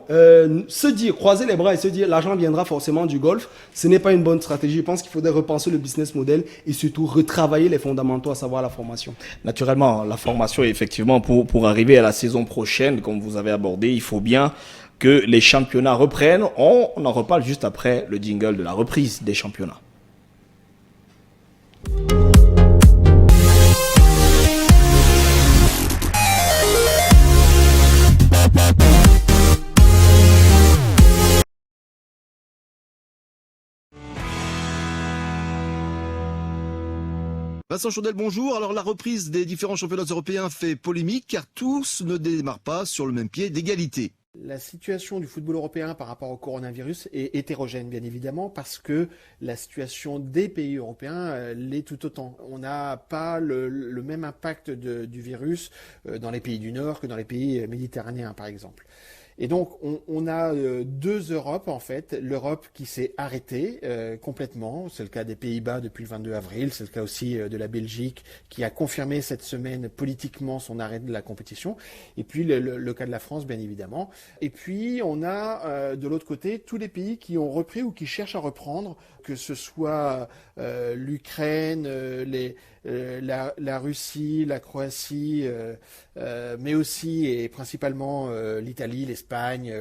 croiser les bras et se dire l'argent viendra forcément du golf, ce n'est pas une bonne stratégie. Je pense qu'il faudrait repenser le business model et surtout retravailler les fondamentaux, à savoir la formation. Naturellement, la formation, effectivement, pour arriver à la saison prochaine, comme vous avez abordé, il faut bien que les championnats reprennent. On en reparle juste après le jingle de la reprise des championnats. Vincent Chaudel, bonjour. Alors la reprise des différents championnats européens fait polémique car tous ne démarrent pas sur le même pied d'égalité. La situation du football européen par rapport au coronavirus est hétérogène, bien évidemment, parce que la situation des pays européens l'est tout autant. On n'a pas le même impact du virus dans les pays du Nord que dans les pays méditerranéens, par exemple. Et donc, on a deux Europes, en fait. L'Europe qui s'est arrêtée complètement. C'est le cas des Pays-Bas depuis le 22 avril. C'est le cas aussi de la Belgique qui a confirmé cette semaine politiquement son arrêt de la compétition. Et puis, le cas de la France, bien évidemment. Et puis, on a de l'autre côté tous les pays qui ont repris ou qui cherchent à reprendre, que ce soit l'Ukraine, la Russie, la Croatie, mais aussi et principalement l'Italie, l'Espagne,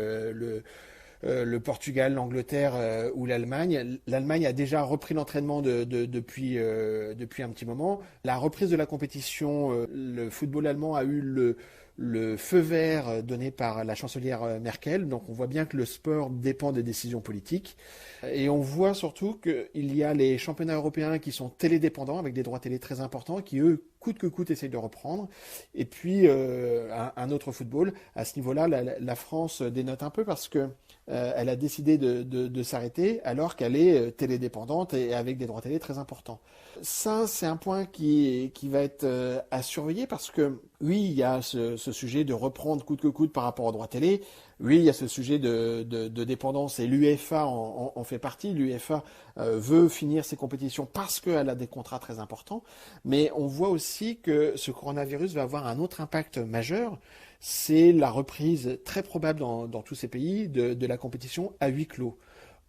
le Portugal, l'Angleterre ou l'Allemagne. L'Allemagne a déjà repris l'entraînement depuis un petit moment. La reprise de la compétition, le football allemand a eu le feu vert donné par la chancelière Merkel. Donc on voit bien que le sport dépend des décisions politiques. Et on voit surtout qu'il y a les championnats européens qui sont télédépendants, avec des droits télé très importants, qui eux, coûte que coûte, essayent de reprendre. Et puis un autre football. À ce niveau-là, la France dénote un peu parce que elle a décidé de s'arrêter alors qu'elle est télédépendante et avec des droits télé très importants. Ça, c'est un point qui va être à surveiller parce que, oui, il y a ce sujet de reprendre coûte que coûte par rapport aux droits télé. Oui, il y a ce sujet de dépendance et l'UEFA en fait partie. L'UEFA veut finir ses compétitions parce qu'elle a des contrats très importants. Mais on voit aussi que ce coronavirus va avoir un autre impact majeur. C'est la reprise très probable dans tous ces pays de la compétition à huis clos.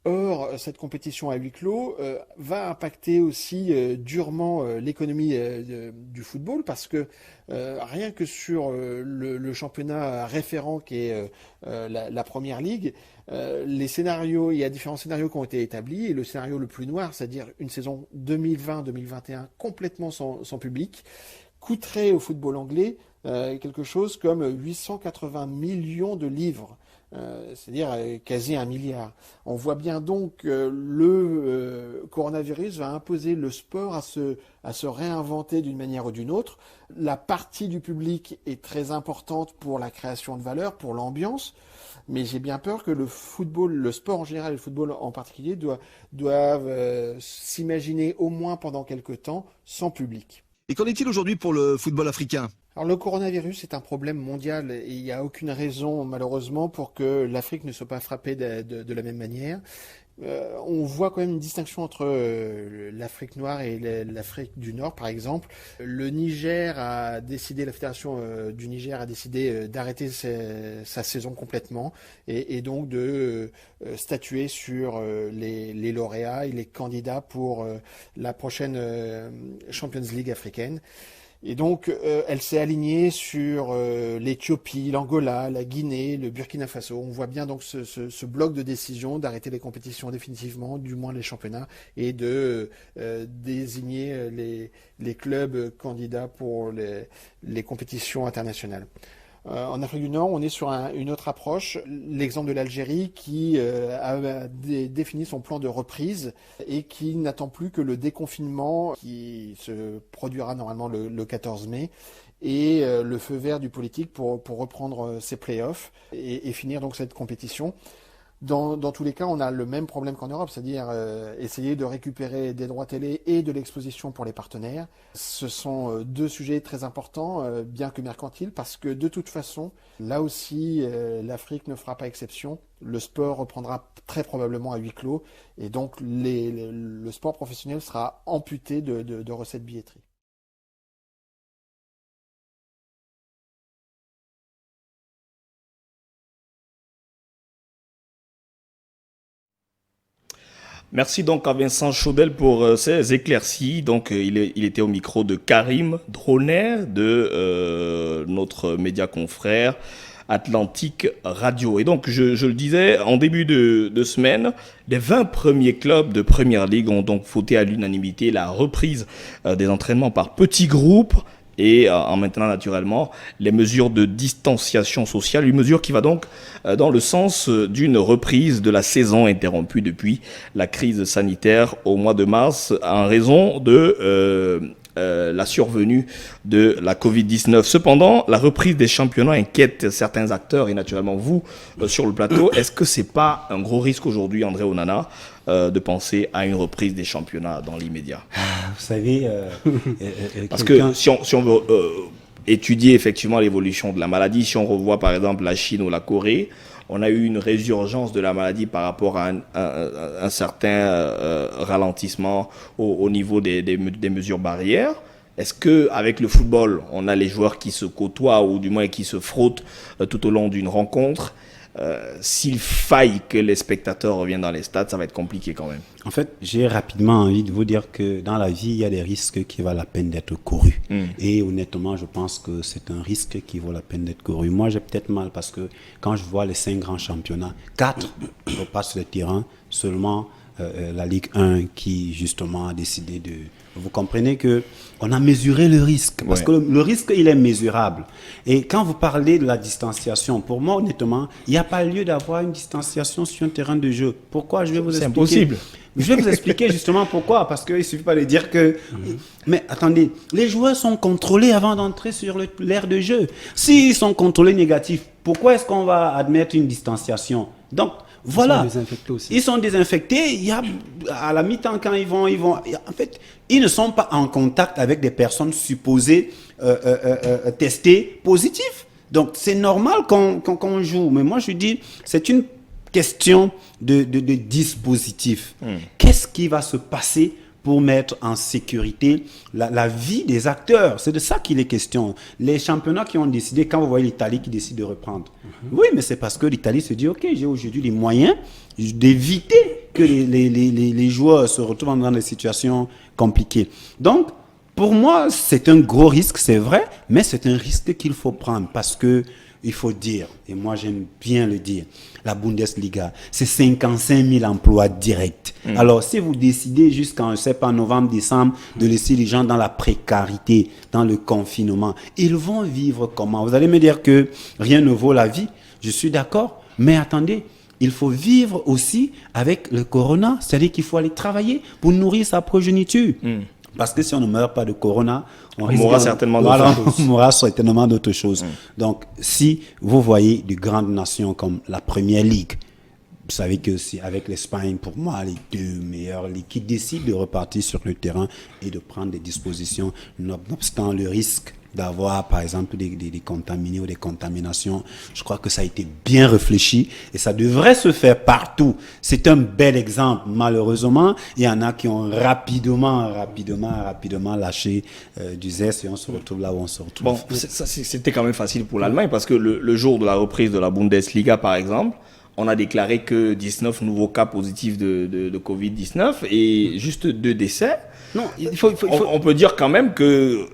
Or, cette compétition à huis clos va impacter aussi durement l'économie du football parce que rien que sur le championnat référent qui est la Première Ligue, les scénarios, il y a différents scénarios qui ont été établis et le scénario le plus noir, c'est-à-dire une saison 2020-2021 complètement sans public, coûterait au football anglais quelque chose comme 880 millions de livres. C'est-à-dire quasi 1 milliard. On voit bien donc que le coronavirus va imposer le sport à se réinventer d'une manière ou d'une autre. La partie du public est très importante pour la création de valeur, pour l'ambiance, mais j'ai bien peur que le football, le sport en général et le football en particulier doivent s'imaginer au moins pendant quelques temps sans public. Et qu'en est-il aujourd'hui pour le football africain ? Alors le coronavirus est un problème mondial et il n'y a aucune raison malheureusement pour que l'Afrique ne soit pas frappée de la même manière. On voit quand même une distinction entre l'Afrique noire et l'Afrique du Nord, par exemple. Le Niger a décidé, la fédération du Niger a décidé d'arrêter sa saison complètement et donc de statuer sur les lauréats et les candidats pour la prochaine Champions League africaine. Et donc, elle s'est alignée sur l'Éthiopie, l'Angola, la Guinée, le Burkina Faso. On voit bien donc ce bloc de décision d'arrêter les compétitions définitivement, du moins les championnats, et de désigner les clubs candidats pour les compétitions internationales. En Afrique du Nord, on est sur une autre approche. L'exemple de l'Algérie qui a défini son plan de reprise et qui n'attend plus que le déconfinement qui se produira normalement le 14 mai et le feu vert du politique pour reprendre ses playoffs et finir donc cette compétition. Dans tous les cas, on a le même problème qu'en Europe, c'est-à-dire essayer de récupérer des droits télé et de l'exposition pour les partenaires. Ce sont deux sujets très importants, bien que mercantiles, parce que de toute façon, là aussi, l'Afrique ne fera pas exception. Le sport reprendra très probablement à huis clos, et donc le sport professionnel sera amputé de recettes billetterie. Merci donc à Vincent Chaudel pour ces éclaircies. Donc il était au micro de Karim Droner de notre média confrère Atlantique Radio. Et donc je le disais en début de semaine, les 20 premiers clubs de Première Ligue ont donc voté à l'unanimité la reprise des entraînements par petits groupes et en maintenant naturellement les mesures de distanciation sociale, une mesure qui va donc dans le sens d'une reprise de la saison interrompue depuis la crise sanitaire au mois de mars en raison de la survenue de la Covid-19. Cependant, la reprise des championnats inquiète certains acteurs et naturellement vous sur le plateau. Est-ce que c'est pas un gros risque aujourd'hui, André Onana, de penser à une reprise des championnats dans l'immédiat? Vous savez, parce que si on veut étudier effectivement l'évolution de la maladie, si on revoit par exemple la Chine ou la Corée, on a eu une résurgence de la maladie par rapport à un certain ralentissement au niveau des mesures barrières. Est-ce que avec le football, on a les joueurs qui se côtoient ou du moins qui se frottent tout au long d'une rencontre? S'il faille que les spectateurs reviennent dans les stades, ça va être compliqué quand même. En fait, j'ai rapidement envie de vous dire que dans la vie, il y a des risques qui valent la peine d'être courus. Et honnêtement, je pense que c'est un risque qui vaut la peine d'être couru. Moi, j'ai peut-être mal parce que quand je vois les 5 grands championnats, 4 repassent le terrain, seulement la Ligue 1 qui justement a décidé de... Vous comprenez que on a mesuré le risque, parce que le risque, il est mesurable. Et quand vous parlez de la distanciation, pour moi, honnêtement, il n'y a pas lieu d'avoir une distanciation sur un terrain de jeu. Pourquoi? Je vais vous expliquer. C'est impossible. Je vais vous expliquer justement pourquoi. Parce qu'il ne suffit pas de dire que... Mais attendez, les joueurs sont contrôlés avant d'entrer sur l'aire de jeu. S'ils sont contrôlés négatifs, pourquoi est-ce qu'on va admettre une distanciation? Donc, voilà. Ils sont désinfectés aussi. Ils sont désinfectés. Il y a, à la mi-temps, quand ils vont... En fait, ils ne sont pas en contact avec des personnes supposées testées positives. Donc, c'est normal qu'on joue. Mais moi, je dis, c'est une question de dispositif. Qu'est-ce qui va se passer pour mettre en sécurité la vie des acteurs? C'est de ça qu'il est question. Les championnats qui ont décidé, quand vous voyez l'Italie qui décide de reprendre, oui, mais c'est parce que l'Italie se dit, ok, j'ai aujourd'hui les moyens d'éviter que les joueurs se retrouvent dans des situations compliquées. Donc, pour moi, c'est un gros risque, c'est vrai, mais c'est un risque qu'il faut prendre parce que il faut dire, et moi j'aime bien le dire, la Bundesliga, c'est 55 000 emplois directs. Alors, si vous décidez jusqu'en, je sais pas, novembre, décembre, de laisser les gens dans la précarité, dans le confinement, ils vont vivre comment? Vous allez me dire que rien ne vaut la vie, je suis d'accord, mais attendez, il faut vivre aussi avec le corona, c'est-à-dire qu'il faut aller travailler pour nourrir sa progéniture. Parce que si on ne meurt pas de corona, on mourra certainement d'autres choses. On mourra certainement d'autres choses. Donc, si vous voyez de grandes nations comme la Première Ligue, vous savez que c'est avec l'Espagne, pour moi, les deux meilleures ligues qui décident de repartir sur le terrain et de prendre des dispositions, nonobstant le risque d'avoir, par exemple, des contaminés ou des contaminations. Je crois que ça a été bien réfléchi et ça devrait se faire partout. C'est un bel exemple. Malheureusement, il y en a qui ont rapidement lâché du zeste et on se retrouve là où on se retrouve. Bon, c'était quand même facile pour l'Allemagne parce que le jour de la reprise de la Bundesliga, par exemple, on a déclaré que 19 nouveaux cas positifs de Covid-19 et juste 2 décès. Non, On peut dire quand même que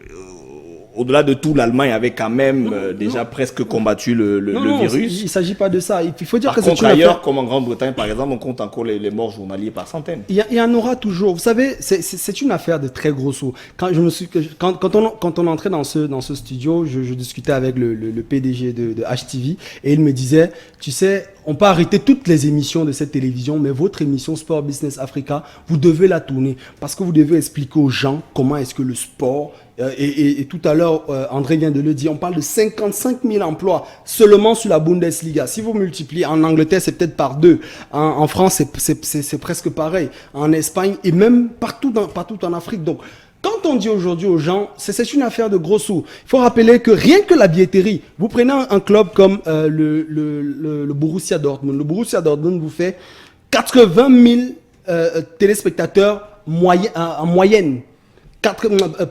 au-delà de tout, l'Allemagne avait quand même déjà presque combattu le virus. Il ne s'agit pas de ça. Il faut dire Par que c'est contre, une ailleurs, affaire. comme en Grande-Bretagne, par exemple, on compte encore les morts journaliers par centaines. Il y en aura toujours. Vous savez, c'est une affaire de très gros sous. Quand on entrait dans ce studio, je discutais avec le PDG de HTV et il me disait, tu sais, on peut arrêter toutes les émissions de cette télévision, mais votre émission Sport Business Africa, vous devez la tourner parce que vous devez expliquer aux gens comment est-ce que le sport et tout à l'heure, André vient de le dire, on parle de 55 000 emplois seulement sur la Bundesliga. Si vous multipliez, en Angleterre, c'est peut-être par 2. En France, c'est presque pareil. En Espagne et même partout en Afrique. Donc, quand on dit aujourd'hui aux gens, c'est une affaire de gros sous. Il faut rappeler que rien que la billetterie, vous prenez un club comme le Borussia Dortmund. Le Borussia Dortmund vous fait 80 000 téléspectateurs en moyenne.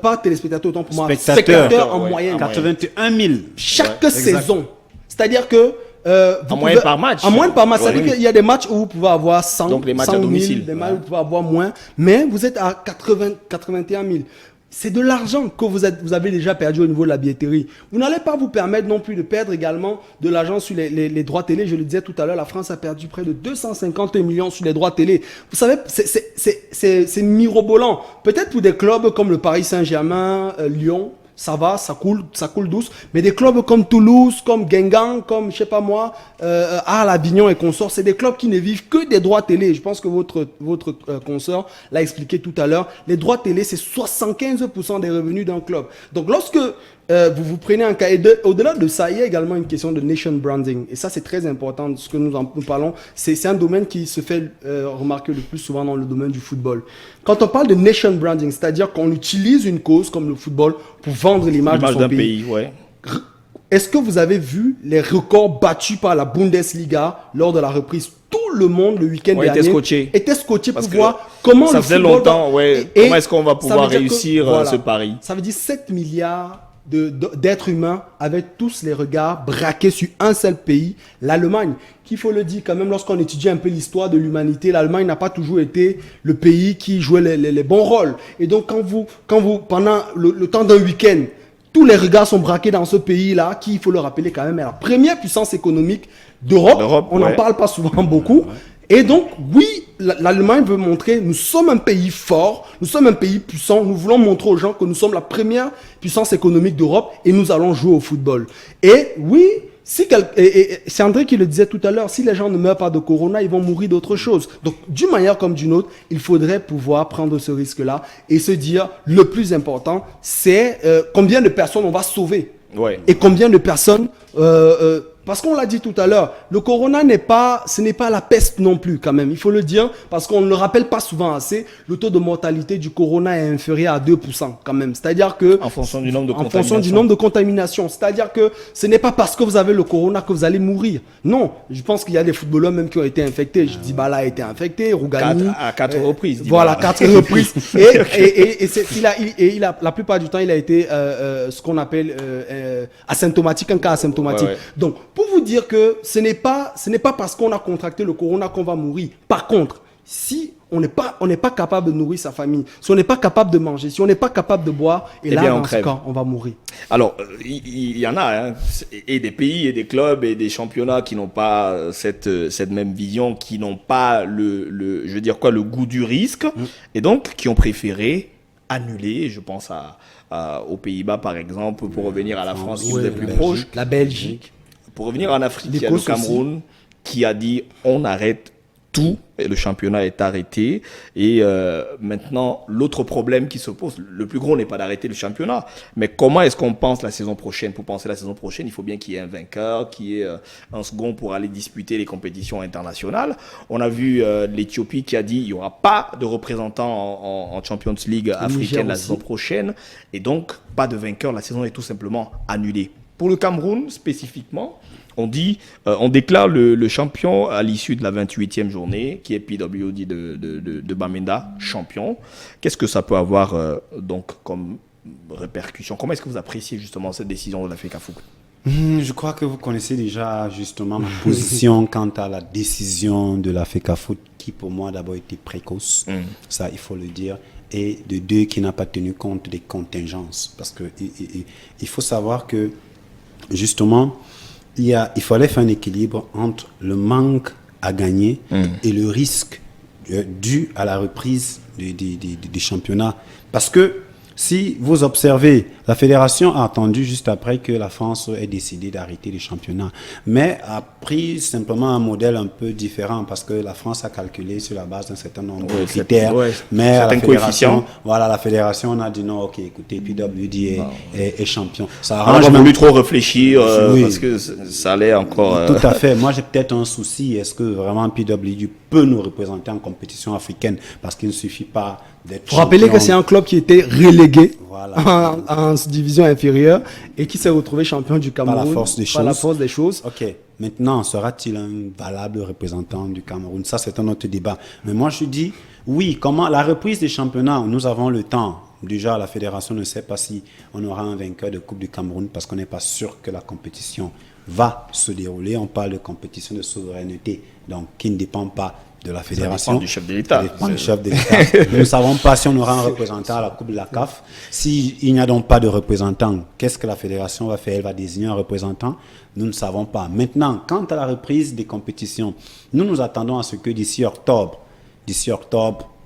Pas téléspectateurs, autant pour moi. Spectateurs en moyenne. 81 000. Chaque saison. C'est-à-dire que en moyenne par match. En moyenne par match. C'est-à-dire qu'il y a des matchs où vous pouvez avoir 100, donc les matchs 100 à 000, domicile. des matchs où vous pouvez avoir moins. Mais vous êtes à 81 000. C'est de l'argent que vous avez déjà perdu au niveau de la billetterie. Vous n'allez pas vous permettre non plus de perdre également de l'argent sur les droits télé. Je le disais tout à l'heure, la France a perdu près de 250 millions sur les droits télé. Vous savez, c'est mirobolant. Peut-être pour des clubs comme le Paris Saint-Germain, Lyon, ça va, ça coule douce. Mais des clubs comme Toulouse, comme Guingamp, comme, je sais pas moi, Avignon et consorts, c'est des clubs qui ne vivent que des droits télé. Je pense que votre consort l'a expliqué tout à l'heure. Les droits télé, c'est 75% des revenus d'un club. Donc, lorsque vous prenez un cas, et au-delà de ça, il y a également une question de nation branding. Et ça, c'est très important de ce que nous parlons. C'est un domaine qui se fait remarquer le plus souvent dans le domaine du football. Quand on parle de nation branding, c'est-à-dire qu'on utilise une cause comme le football pour vendre l'image de son pays. Ouais. Est-ce que vous avez vu les records battus par la Bundesliga lors de la reprise? Tout le monde, le week-end dernier, était scotché pour voir comment ça le faisait football... longtemps, comment est-ce qu'on va pouvoir réussir ce pari? Ça veut dire 7 milliards d'êtres humains avec tous les regards braqués sur un seul pays, l'Allemagne. Qu'il faut le dire quand même, lorsqu'on étudie un peu l'histoire de l'humanité, l'Allemagne n'a pas toujours été le pays qui jouait les bons rôles. Et donc quand vous pendant le temps d'un week-end, tous les regards sont braqués dans ce pays-là, qui, il faut le rappeler quand même, est la première puissance économique d'Europe. On n'en parle pas souvent beaucoup. Et donc, oui, l'Allemagne veut montrer, nous sommes un pays fort, nous sommes un pays puissant, nous voulons montrer aux gens que nous sommes la première puissance économique d'Europe et nous allons jouer au football. Et oui, c'est André qui le disait tout à l'heure, si les gens ne meurent pas de corona, ils vont mourir d'autre chose. Donc, d'une manière comme d'une autre, il faudrait pouvoir prendre ce risque-là et se dire, le plus important, c'est combien de personnes on va sauver. Ouais. Et combien de personnes... parce qu'on l'a dit tout à l'heure, le corona ce n'est pas la peste non plus quand même. Il faut le dire parce qu'on ne le rappelle pas souvent assez. Le taux de mortalité du corona est inférieur à 2% quand même. C'est-à-dire que... En fonction du nombre de contaminations. En fonction du nombre de contaminations. C'est-à-dire que ce n'est pas parce que vous avez le corona que vous allez mourir. Non. Je pense qu'il y a des footballeurs même qui ont été infectés. Dybala a été infecté, Rougani. À 4 reprises. Voilà, 4 reprises. Et la plupart du temps, il a été ce qu'on appelle asymptomatique, un cas asymptomatique. Ouais. Donc, pour vous dire que ce n'est pas parce qu'on a contracté le corona qu'on va mourir. Par contre, si on n'est pas capable de nourrir sa famille, si on n'est pas capable de manger, si on n'est pas capable de boire, dans ce cas, on va mourir. Alors, il y en a, hein, et des pays, et des clubs, et des championnats qui n'ont pas cette même vision, qui n'ont pas le goût du risque, et donc qui ont préféré annuler. Je pense aux Pays-Bas, par exemple, pour revenir à la France, qui nous est plus proche. La Belgique. Pour revenir en Afrique, il y a le Cameroun qui a dit on arrête tout, et le championnat est arrêté. Et maintenant, l'autre problème qui se pose, le plus gros n'est pas d'arrêter le championnat, mais comment est-ce qu'on pense la saison prochaine? Pour penser la saison prochaine, il faut bien qu'il y ait un vainqueur, qu'il y ait un second pour aller disputer les compétitions internationales. On a vu l'Éthiopie qui a dit il n'y aura pas de représentants en Champions League africaine la saison prochaine, et donc pas de vainqueur, la saison est tout simplement annulée. Pour le Cameroun, spécifiquement, on déclare le champion à l'issue de la 28e journée, qui est PWD de Bamenda, champion. Qu'est-ce que ça peut avoir donc comme répercussion? Comment est-ce que vous appréciez justement cette décision de la FECAFOOT? Je crois que vous connaissez déjà justement ma position quant à la décision de la FECAFOOT, qui pour moi d'abord était précoce, ça il faut le dire, et de 2 qui n'a pas tenu compte des contingences. Parce que il faut savoir que, justement, il fallait faire un équilibre entre le manque à gagner et le risque dû à la reprise des championnats. Parce que si vous observez, la fédération a attendu juste après que la France ait décidé d'arrêter les championnats, mais a pris simplement un modèle un peu différent parce que la France a calculé sur la base d'un certain nombre de critères, mais à la fédération, on a dit non, ok, écoutez, PWD est champion. Ça arrange. On n'a pas voulu trop réfléchir parce que ça allait encore. Tout à fait. Moi, j'ai peut-être un souci. Est-ce que vraiment PWD peut nous représenter en compétition africaine? Parce qu'il ne suffit pas d'être champion. Rappelez que c'est un club qui était relégué en division inférieure et qui s'est retrouvé champion du Cameroun par la force des choses. Ok. Maintenant, sera-t-il un valable représentant du Cameroun? Ça, c'est un autre débat. Mais moi, je dis, oui, comment la reprise des championnats, nous avons le temps. Déjà, la fédération ne sait pas si on aura un vainqueur de Coupe du Cameroun parce qu'on n'est pas sûr que la compétition va se dérouler. On parle de compétition de souveraineté, donc qui ne dépend pas de la fédération. Ça dépend du chef de l'État. Ça dépend du chef de l'État. Nous ne savons pas si on aura un représentant à la Coupe de la CAF. S'il n'y a donc pas de représentant, qu'est-ce que la fédération va faire? Elle va désigner un représentant? Nous ne savons pas. Maintenant, quant à la reprise des compétitions, nous attendons à ce que d'ici octobre,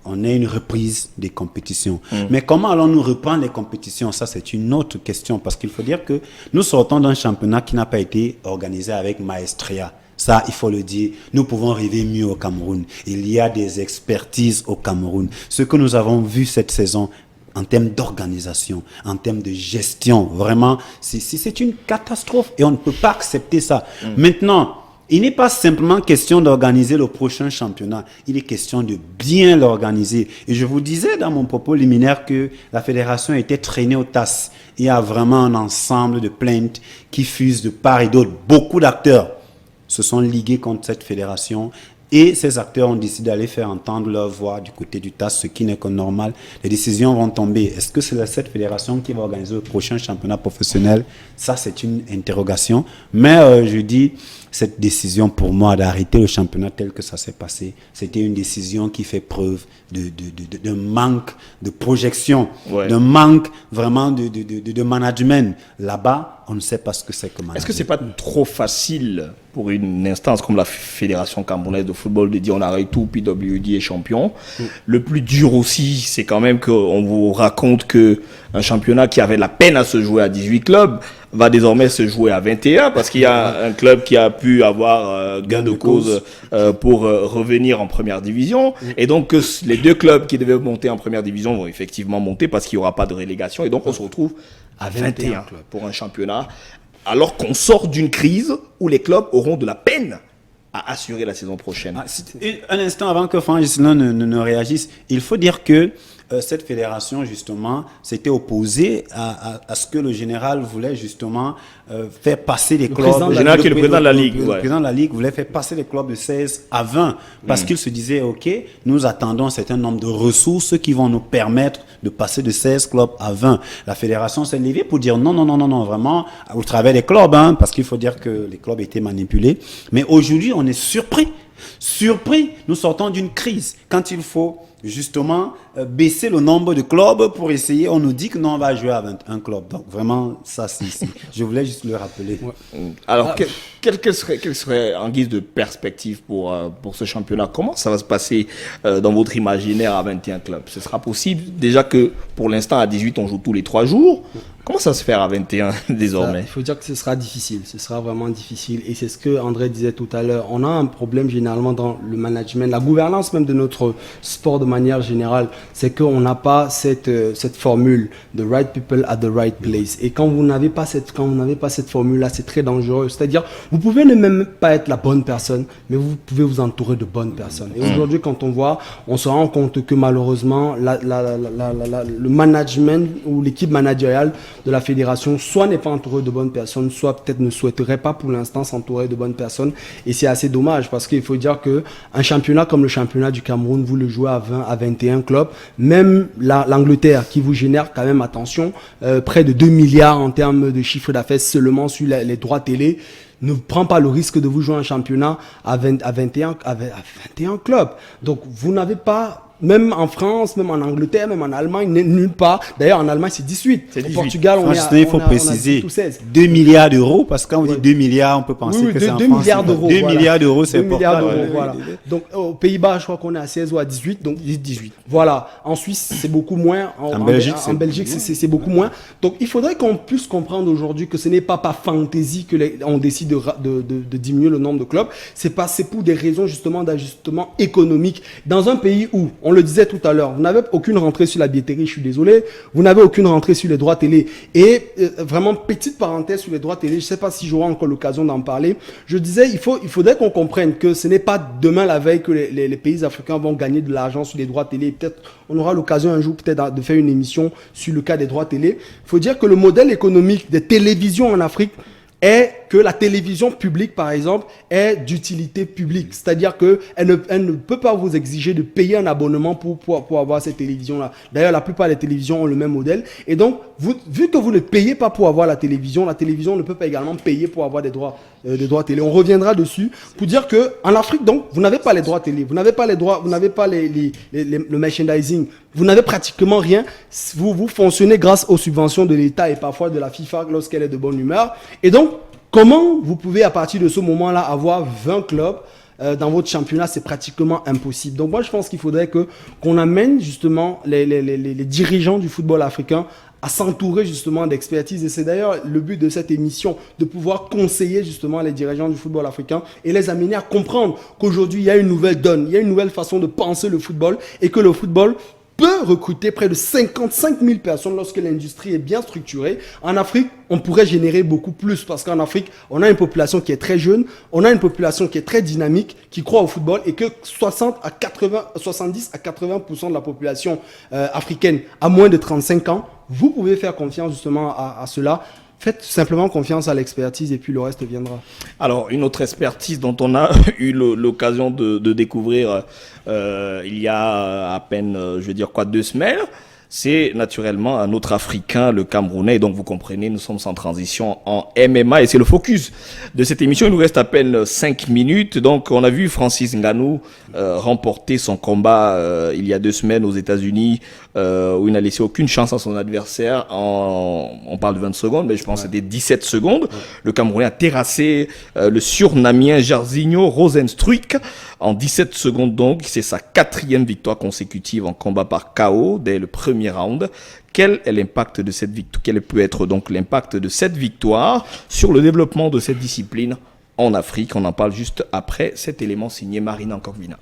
on ait une reprise des compétitions. Mais comment allons-nous reprendre les compétitions? Ça, c'est une autre question parce qu'il faut dire que nous sortons d'un championnat qui n'a pas été organisé avec maestria. Ça, il faut le dire, nous pouvons rêver mieux au Cameroun. Il y a des expertises au Cameroun. Ce que nous avons vu cette saison, en termes d'organisation, en termes de gestion, vraiment, c'est une catastrophe et on ne peut pas accepter ça. Maintenant, il n'est pas simplement question d'organiser le prochain championnat, il est question de bien l'organiser. Et je vous disais dans mon propos liminaire que la fédération était traînée aux tasses. Il y a vraiment un ensemble de plaintes qui fusent de part et d'autre. Beaucoup d'acteurs se sont ligués contre cette fédération et ces acteurs ont décidé d'aller faire entendre leur voix du côté du TAS, ce qui n'est que normal. Les décisions vont tomber. Est-ce que c'est cette fédération qui va organiser le prochain championnat professionnel? Ça, c'est une interrogation. Mais je dis, cette décision pour moi d'arrêter le championnat tel que ça s'est passé, c'était une décision qui fait preuve de manque de projection, de manque vraiment de management. Là-bas, on ne sait pas ce que c'est que management. Est-ce que c'est pas trop facile pour une instance comme la Fédération camerounaise de football de dire on arrête tout, PWD est champion? Le plus dur aussi, c'est quand même qu'on vous raconte que un championnat qui avait la peine à se jouer à 18 clubs va désormais se jouer à 21 parce qu'il y a un club qui a pu avoir gain de cause pour revenir en première division. Et donc les 2 clubs qui devaient monter en première division vont effectivement monter parce qu'il n'y aura pas de relégation. Et donc on se retrouve à 21 pour un championnat alors qu'on sort d'une crise où les clubs auront de la peine à assurer la saison prochaine. Un instant avant que Franck Ghislain ne réagisse, il faut dire que cette fédération, justement, s'était opposée à ce que le général voulait, justement, faire passer les clubs. Le général qui est le président de la Ligue. Le président de la Ligue voulait faire passer les clubs de 16 à 20 parce qu'il se disait, OK, nous attendons un certain nombre de ressources qui vont nous permettre de passer de 16 clubs à 20. La fédération s'est levée pour dire non, vraiment, au travers des clubs, parce qu'il faut dire que les clubs étaient manipulés. Mais aujourd'hui, on est surpris. Nous sortons d'une crise. Quand il faut justement baisser le nombre de clubs pour essayer, on nous dit que non, on va jouer à 21 clubs. Donc vraiment, ça, je voulais juste le rappeler. Alors, quelle serait en guise de perspective pour ce championnat? Comment ça va se passer dans votre imaginaire à 21 clubs? Ce sera possible déjà que pour l'instant à 18 on joue tous les 3 jours. Comment ça se fait à 21 désormais? Il faut dire que ce sera difficile, ce sera vraiment difficile. Et c'est ce que André disait tout à l'heure. On a un problème généralement dans le management, la gouvernance même de notre sport de manière générale. C'est qu'on n'a pas cette formule, the right people at the right place. Et quand vous n'avez pas cette formule-là, c'est très dangereux. C'est-à-dire, vous pouvez ne même pas être la bonne personne, mais vous pouvez vous entourer de bonnes personnes. Et aujourd'hui, quand on se rend compte que malheureusement, le management ou l'équipe managériale de la fédération soit n'est pas entourée de bonnes personnes, soit peut-être ne souhaiterait pas pour l'instant s'entourer de bonnes personnes. Et c'est assez dommage parce qu'il faut dire qu'un championnat comme le championnat du Cameroun, vous le jouez à 20, à 21 clubs. Même l'Angleterre qui vous génère quand même, attention, près de 2 milliards en termes de chiffre d'affaires seulement sur les droits télé, ne prend pas le risque de vous jouer un championnat à 21 clubs. Donc vous n'avez pas Même en France, même en Angleterre, même en Allemagne, nulle part. D'ailleurs, en Allemagne, c'est 18. C'est 18. Au Portugal, on est à, il faut préciser 2 milliards d'euros, parce que quand on dit 2 milliards, on peut penser que c'est en 2 France. milliards d'euros. 2 milliards d'euros, c'est 2 milliards important. d'euros, voilà. Donc, aux Pays-Bas, je crois qu'on est à 16 ou à 18. Donc, 18. Voilà. En Suisse, c'est beaucoup moins. En Belgique, c'est beaucoup moins. Donc, il faudrait qu'on puisse comprendre aujourd'hui que ce n'est pas par fantaisie qu'on décide de diminuer le nombre de clubs. C'est pour des raisons justement d'ajustement économique. Dans un pays où, on le disait tout à l'heure, vous n'avez aucune rentrée sur la billetterie, je suis désolé, vous n'avez aucune rentrée sur les droits télé. Et vraiment, petite parenthèse sur les droits télé, je ne sais pas si j'aurai encore l'occasion d'en parler. Je disais, il faudrait qu'on comprenne que ce n'est pas demain la veille que les pays africains vont gagner de l'argent sur les droits télé. Peut-être on aura l'occasion un jour peut-être de faire une émission sur le cas des droits télé. Il faut dire que le modèle économique des télévisions en Afrique est que la télévision publique, par exemple, est d'utilité publique. C'est-à-dire qu'elle ne peut pas vous exiger de payer un abonnement pour avoir cette télévision-là. D'ailleurs, la plupart des télévisions ont le même modèle. Et donc, vu que vous ne payez pas pour avoir la télévision ne peut pas également payer pour avoir des droits télé. On reviendra dessus pour dire que en Afrique, donc, vous n'avez pas les droits télé, vous n'avez pas les droits, vous n'avez pas le merchandising, vous n'avez pratiquement rien. Vous fonctionnez grâce aux subventions de l'État et parfois de la FIFA lorsqu'elle est de bonne humeur. Et donc, comment vous pouvez à partir de ce moment-là avoir 20 clubs dans votre championnat? C'est pratiquement impossible. Donc moi je pense qu'il faudrait qu'on amène justement les dirigeants du football africain à s'entourer justement d'expertise. Et c'est d'ailleurs le but de cette émission, de pouvoir conseiller justement les dirigeants du football africain et les amener à comprendre qu'aujourd'hui il y a une nouvelle donne, il y a une nouvelle façon de penser le football et que le football peut recruter près de 55 000 personnes lorsque l'industrie est bien structurée. En Afrique, on pourrait générer beaucoup plus parce qu'en Afrique, on a une population qui est très jeune, on a une population qui est très dynamique, qui croit au football et que 70 à 80% de la population africaine a moins de 35 ans. Vous pouvez faire confiance justement à cela. Faites simplement confiance à l'expertise et puis le reste viendra. Alors, une autre expertise dont on a eu l'occasion de découvrir il y a à peine, 2 semaines, c'est naturellement un autre Africain, le Camerounais. Et donc, vous comprenez, nous sommes en transition en MMA et c'est le focus de cette émission. Il nous reste à peine 5 minutes. Donc, on a vu Francis Ngannou remporter son combat il y a 2 semaines aux États-Unis où il n'a laissé aucune chance à son adversaire. On parle de 20 secondes, mais je pense que c'était 17 secondes. Ouais. Le Camerounais a terrassé le Surinamien Jairzinho Rozenstruik en 17 secondes. Donc, c'est sa 4e victoire consécutive en combat par KO dès le premier round. Quel est l'impact de cette victoire? Quel peut être donc l'impact de cette victoire sur le développement de cette discipline en Afrique? On en parle juste après cet élément signé Marina Nkorvina.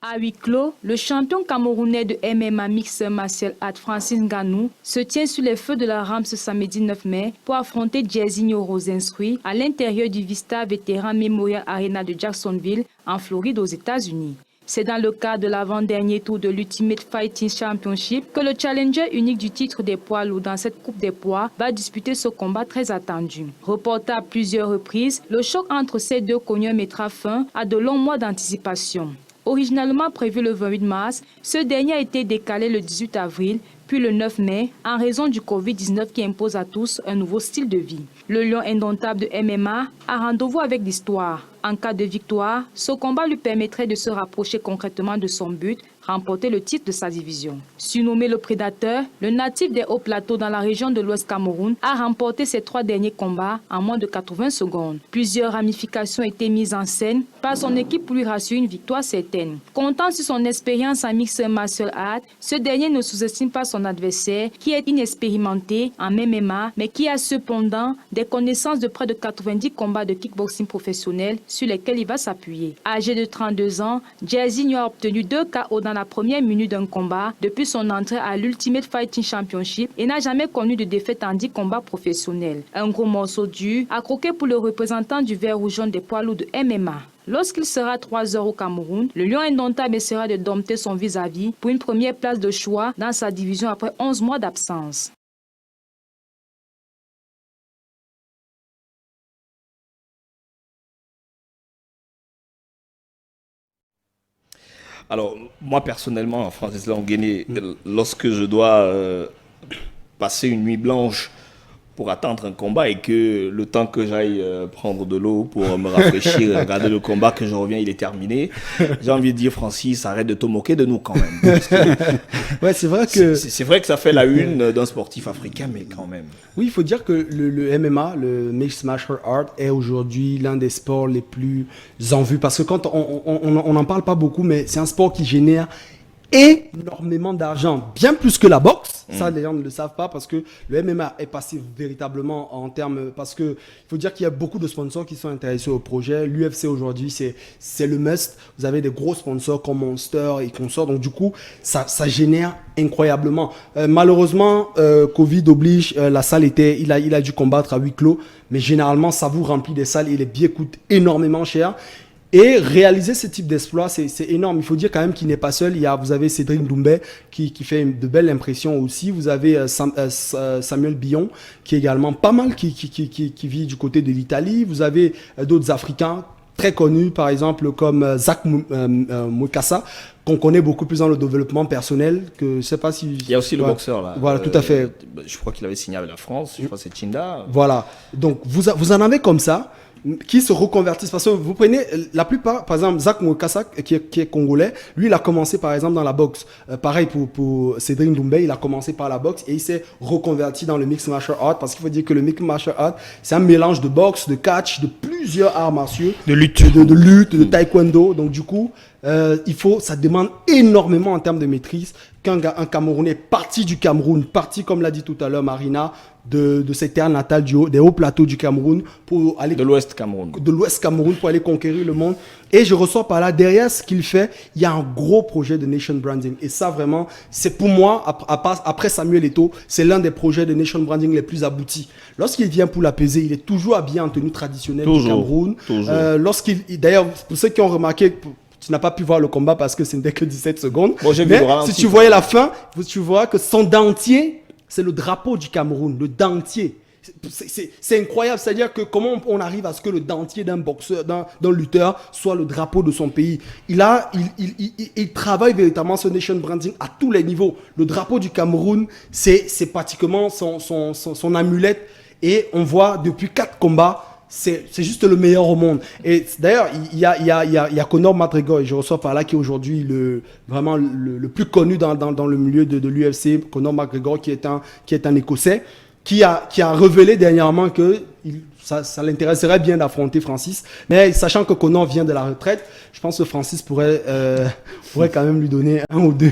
À huis clos, le champion camerounais de MMA mixed martial art Francis Ngannou se tient sur les feux de la rampe ce samedi 9 mai pour affronter Jairzinho Rozenstruik à l'intérieur du Vista Veteran Memorial Arena de Jacksonville, en Floride, aux États-Unis. C'est dans le cadre de l'avant-dernier tour de l'Ultimate Fighting Championship que le challenger unique du titre des poids lourds dans cette coupe des poids va disputer ce combat très attendu. Reporté à plusieurs reprises, le choc entre ces deux cogneurs mettra fin à de longs mois d'anticipation. Originalement prévu le 28 mars, ce dernier a été décalé le 18 avril, puis le 9 mai, en raison du Covid-19 qui impose à tous un nouveau style de vie. Le lion indomptable de MMA a rendez-vous avec l'histoire. En cas de victoire, ce combat lui permettrait de se rapprocher concrètement de son but, remporter le titre de sa division. Surnommé le Prédateur, le natif des hauts plateaux dans la région de l'Ouest Cameroun a remporté ses 3 derniers combats en moins de 80 secondes. Plusieurs ramifications ont été mises en scène par son équipe pour lui rassurer une victoire certaine. Comptant sur son expérience en mixed martial art, ce dernier ne sous-estime pas son adversaire qui est inexpérimenté en MMA mais qui a cependant des connaissances de près de 90 combats de kickboxing professionnels sur lesquels il va s'appuyer. Âgé de 32 ans, Jairzinho a obtenu 2 KO dans la première minute d'un combat depuis son entrée à l'Ultimate Fighting Championship et n'a jamais connu de défaite en 10 combats professionnels. Un gros morceau dur à croquer pour le représentant du vert rouge jaune des poids lourds de MMA. Lorsqu'il sera 3 heures au Cameroun, le lion indomptable essaiera de dompter son vis-à-vis pour une première place de choix dans sa division après 11 mois d'absence. Alors, moi personnellement, Francis Languéné, lorsque je dois passer une nuit blanche pour attendre un combat et que le temps que j'aille prendre de l'eau pour me rafraîchir, regarder le combat, que je reviens, il est terminé. J'ai envie de dire, Francis, arrête de te moquer de nous quand même. Parce que Ouais, c'est vrai que c'est vrai que ça fait la une d'un sportif africain, mais quand même. oui, il faut dire que le MMA, le Mixed Martial Art, est aujourd'hui l'un des sports les plus en vue. Parce que quand on n'en parle pas beaucoup, mais c'est un sport qui génère énormément d'argent, bien plus que la boxe. Ça, les gens ne le savent pas parce que le MMA est passé véritablement en termes... Parce que il faut dire qu'il y a beaucoup de sponsors qui sont intéressés au projet. L'UFC aujourd'hui, c'est le must. Vous avez des gros sponsors comme Monster et consorts. Donc du coup, ça génère incroyablement. Malheureusement, Covid oblige, la salle il a dû combattre à huis clos. Mais généralement, ça vous remplit des salles et les billets coûtent énormément cher. Et réaliser ce type d'exploit, c'est énorme. Il faut dire quand même qu'il n'est pas seul. Vous avez Cédric Doumbé qui fait de belles impressions aussi. Vous avez Samuel Billon qui est également pas mal, qui vit du côté de l'Italie. Vous avez d'autres Africains très connus, par exemple comme Zach Mwekassa, qu'on connaît beaucoup plus dans le développement personnel. Que je sais pas si... Il y a aussi le boxeur là. Voilà, tout à fait. Je crois qu'il avait signé avec la France. Je crois que c'est Chinda. Voilà. Donc vous en avez comme ça, qui se reconvertissent. Parce que vous prenez la plupart, par exemple, Zach Mwekassa, qui est congolais, lui, il a commencé par exemple dans la boxe. Pareil pour Cédric Doumbé, il a commencé par la boxe et il s'est reconverti dans le mixed martial art. Parce qu'il faut dire que le mixed martial art, c'est un mélange de boxe, de catch, de plusieurs arts martiaux, De lutte. de lutte, de taekwondo. Donc du coup, ça demande énormément en termes de maîtrise qu'un Camerounais parti du Cameroun, parti comme l'a dit tout à l'heure Marina, de ses terres natales des hauts plateaux du Cameroun pour aller De l'Ouest Cameroun. de l'Ouest Cameroun pour aller conquérir le monde. Et je ressors par là, derrière ce qu'il fait, il y a un gros projet de nation branding. Et ça, vraiment, c'est pour moi, après Samuel Eto'o, c'est l'un des projets de nation branding les plus aboutis. Lorsqu'il vient pour la peser, il est toujours habillé en tenue traditionnelle du Cameroun. Toujours. D'ailleurs, pour ceux qui ont remarqué, tu n'as pas pu voir le combat parce que ce n'était que 17 secondes. Bon, j'ai vu mais le ralenti. si tu voyais la fin, tu vois que son dentier, c'est le drapeau du Cameroun, le dentier. C'est incroyable, c'est-à-dire que comment on arrive à ce que le dentier d'un boxeur, d'un lutteur soit le drapeau de son pays. Il travaille véritablement ce nation branding à tous les niveaux. Le drapeau du Cameroun, c'est pratiquement son amulette et on voit depuis 4 combats, c'est juste le meilleur au monde. Et d'ailleurs, il y a Conor McGregor, et je ressors par là, qui est aujourd'hui vraiment le plus connu dans le milieu de l'UFC. Conor McGregor, qui est un Écossais, qui a révélé dernièrement que ça l'intéresserait bien d'affronter Francis. Mais sachant que Conor vient de la retraite, je pense que Francis pourrait quand même lui donner 1 ou 2.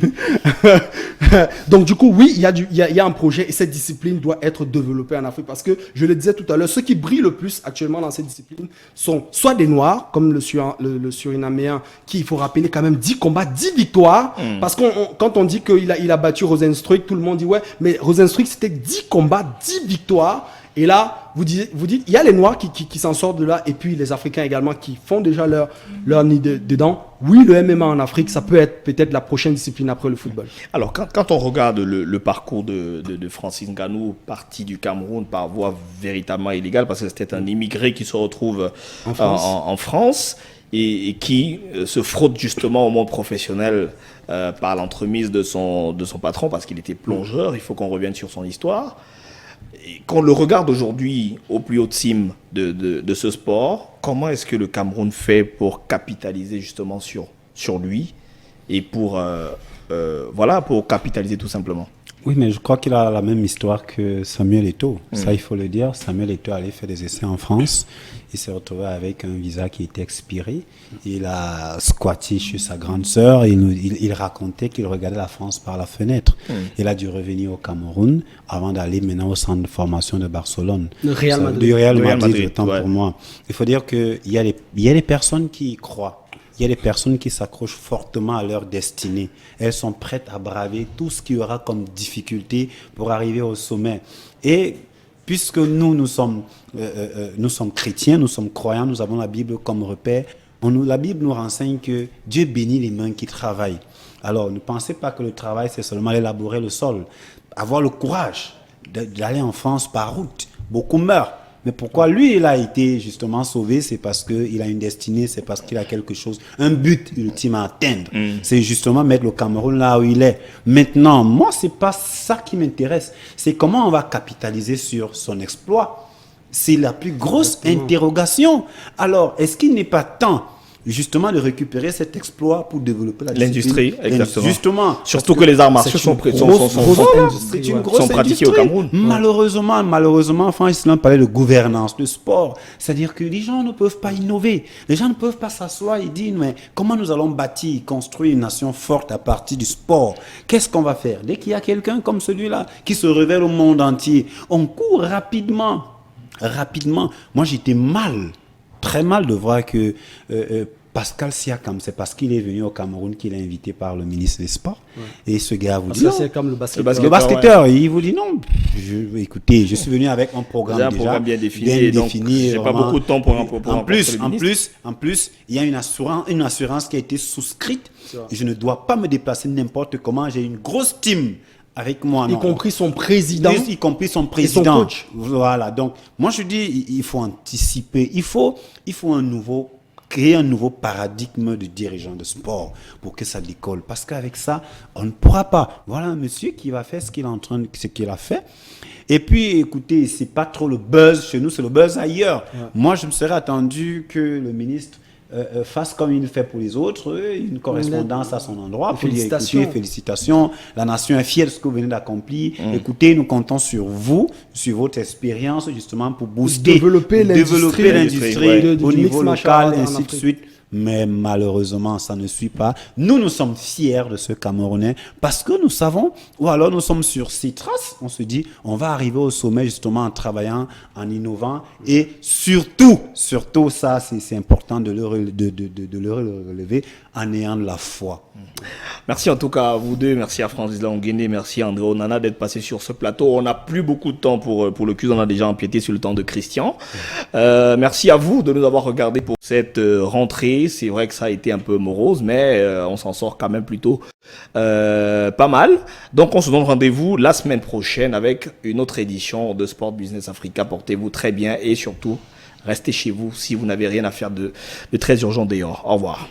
Donc du coup, oui, il y a un projet et cette discipline doit être développée en Afrique parce que, je le disais tout à l'heure, ceux qui brillent le plus actuellement dans cette discipline sont soit des Noirs, comme le Surinaméen, qui, il faut rappeler, quand même 10 combats, 10 victoires. Parce que quand on dit qu'il a battu Rosenstruik, tout le monde dit ouais, mais Rosenstruik c'était 10 combats, 10 victoires. Et là, vous dites, il y a les Noirs qui s'en sortent de là, et puis les Africains également qui font déjà leur nid dedans. Oui, le MMA en Afrique, ça peut être peut-être la prochaine discipline après le football. Alors, quand on regarde le parcours de Francis Ngannou, parti du Cameroun par voie véritablement illégale, parce que c'était un immigré qui se retrouve en France et qui se frotte justement au monde professionnel par l'entremise de son patron, parce qu'il était plongeur, il faut qu'on revienne sur son histoire. Et qu'on le regarde aujourd'hui au plus haut cime de ce sport, comment est-ce que le Cameroun fait pour capitaliser justement sur lui et pour capitaliser tout simplement? Oui, mais je crois qu'il a la même histoire que Samuel Eto'o. Ça, il faut le dire. Samuel Eto'o allait faire des essais en France. Il s'est retrouvé avec un visa qui était expiré. Il a squatté chez sa grande sœur. Il racontait qu'il regardait la France par la fenêtre. Il a dû revenir au Cameroun avant d'aller maintenant au centre de formation de Barcelone. Le Real Madrid. Du Real Madrid, autant ouais. pour moi. Il faut dire qu'il y a des personnes qui y croient. Il y a des personnes qui s'accrochent fortement à leur destinée. Elles sont prêtes à braver tout ce qu'il y aura comme difficulté pour arriver au sommet. Et puisque nous sommes chrétiens, nous sommes croyants, nous avons la Bible comme repère, la Bible nous renseigne que Dieu bénit les mains qui travaillent. Alors, ne pensez pas que le travail, c'est seulement élaborer le sol. Avoir le courage d'aller en France par route. Beaucoup meurent Mais pourquoi lui, il a été justement sauvé? C'est parce qu'il a une destinée, c'est parce qu'il a quelque chose, un but ultime à atteindre. C'est justement mettre le Cameroun là où il est. Maintenant, moi, c'est pas ça qui m'intéresse. C'est comment on va capitaliser sur son exploit. C'est la plus grosse interrogation. Alors, est-ce qu'il n'est pas temps justement de récupérer cet exploit pour développer l'industrie, exactement. Justement. Surtout que les arts martiaux sont c'est une grosse sont pratiqués au Cameroun. Malheureusement, enfin, Islam parlait de gouvernance, de sport. C'est-à-dire que les gens ne peuvent pas innover. Les gens ne peuvent pas s'asseoir et dire, mais comment nous allons bâtir, construire une nation forte à partir du sport? Qu'est-ce qu'on va faire? Dès qu'il y a quelqu'un comme celui-là qui se révèle au monde entier, on court rapidement. Moi, j'étais très mal de voir que Pascal Siakam, c'est parce qu'il est venu au Cameroun qu'il est invité par le ministre des Sports. Ouais. Et ce gars vous dit... C'est comme le basketteur, ouais. Il vous dit non. Écoutez, je suis venu avec un programme déjà bien défini. J'ai pas beaucoup de temps pour en plus, il y a une assurance qui a été souscrite. Je ne dois pas me déplacer n'importe comment. J'ai une grosse team avec moi. Y compris son président. Y compris son président. Et son coach. Voilà. Donc, moi, je dis, il faut anticiper. Il faut créer un nouveau paradigme de dirigeant de sport pour que ça décolle. Parce qu'avec ça, on ne pourra pas. Voilà un monsieur qui va faire ce qu'il a fait. Et puis, écoutez, c'est pas trop le buzz chez nous, c'est le buzz ailleurs. Ouais. Moi, je me serais attendu que le ministre fasse comme il fait pour les autres, une correspondance à son endroit. Félicitations. Félicitations. La nation est fière de ce que vous venez d'accomplir. Écoutez, nous comptons sur vous, sur votre expérience, justement, pour booster, développer l'industrie au niveau local, ainsi de suite. Mais malheureusement, ça ne suit pas. Nous sommes fiers de ce Camerounais parce que nous savons, ou alors nous sommes sur ces traces. On se dit, on va arriver au sommet justement en travaillant, en innovant et surtout ça, c'est important de le relever en ayant de la foi. Merci en tout cas à vous deux, merci à Francis Languéné, merci à André Onana d'être passé sur ce plateau. On n'a plus beaucoup de temps pour le quiz, on a déjà empiété sur le temps de Christian. Merci à vous de nous avoir regardé pour cette rentrée. C'est vrai que ça a été un peu morose, mais on s'en sort quand même plutôt pas mal. Donc on se donne rendez-vous la semaine prochaine avec une autre édition de Sport Business Africa. Portez-vous très bien et surtout, restez chez vous si vous n'avez rien à faire de très urgent dehors. Au revoir.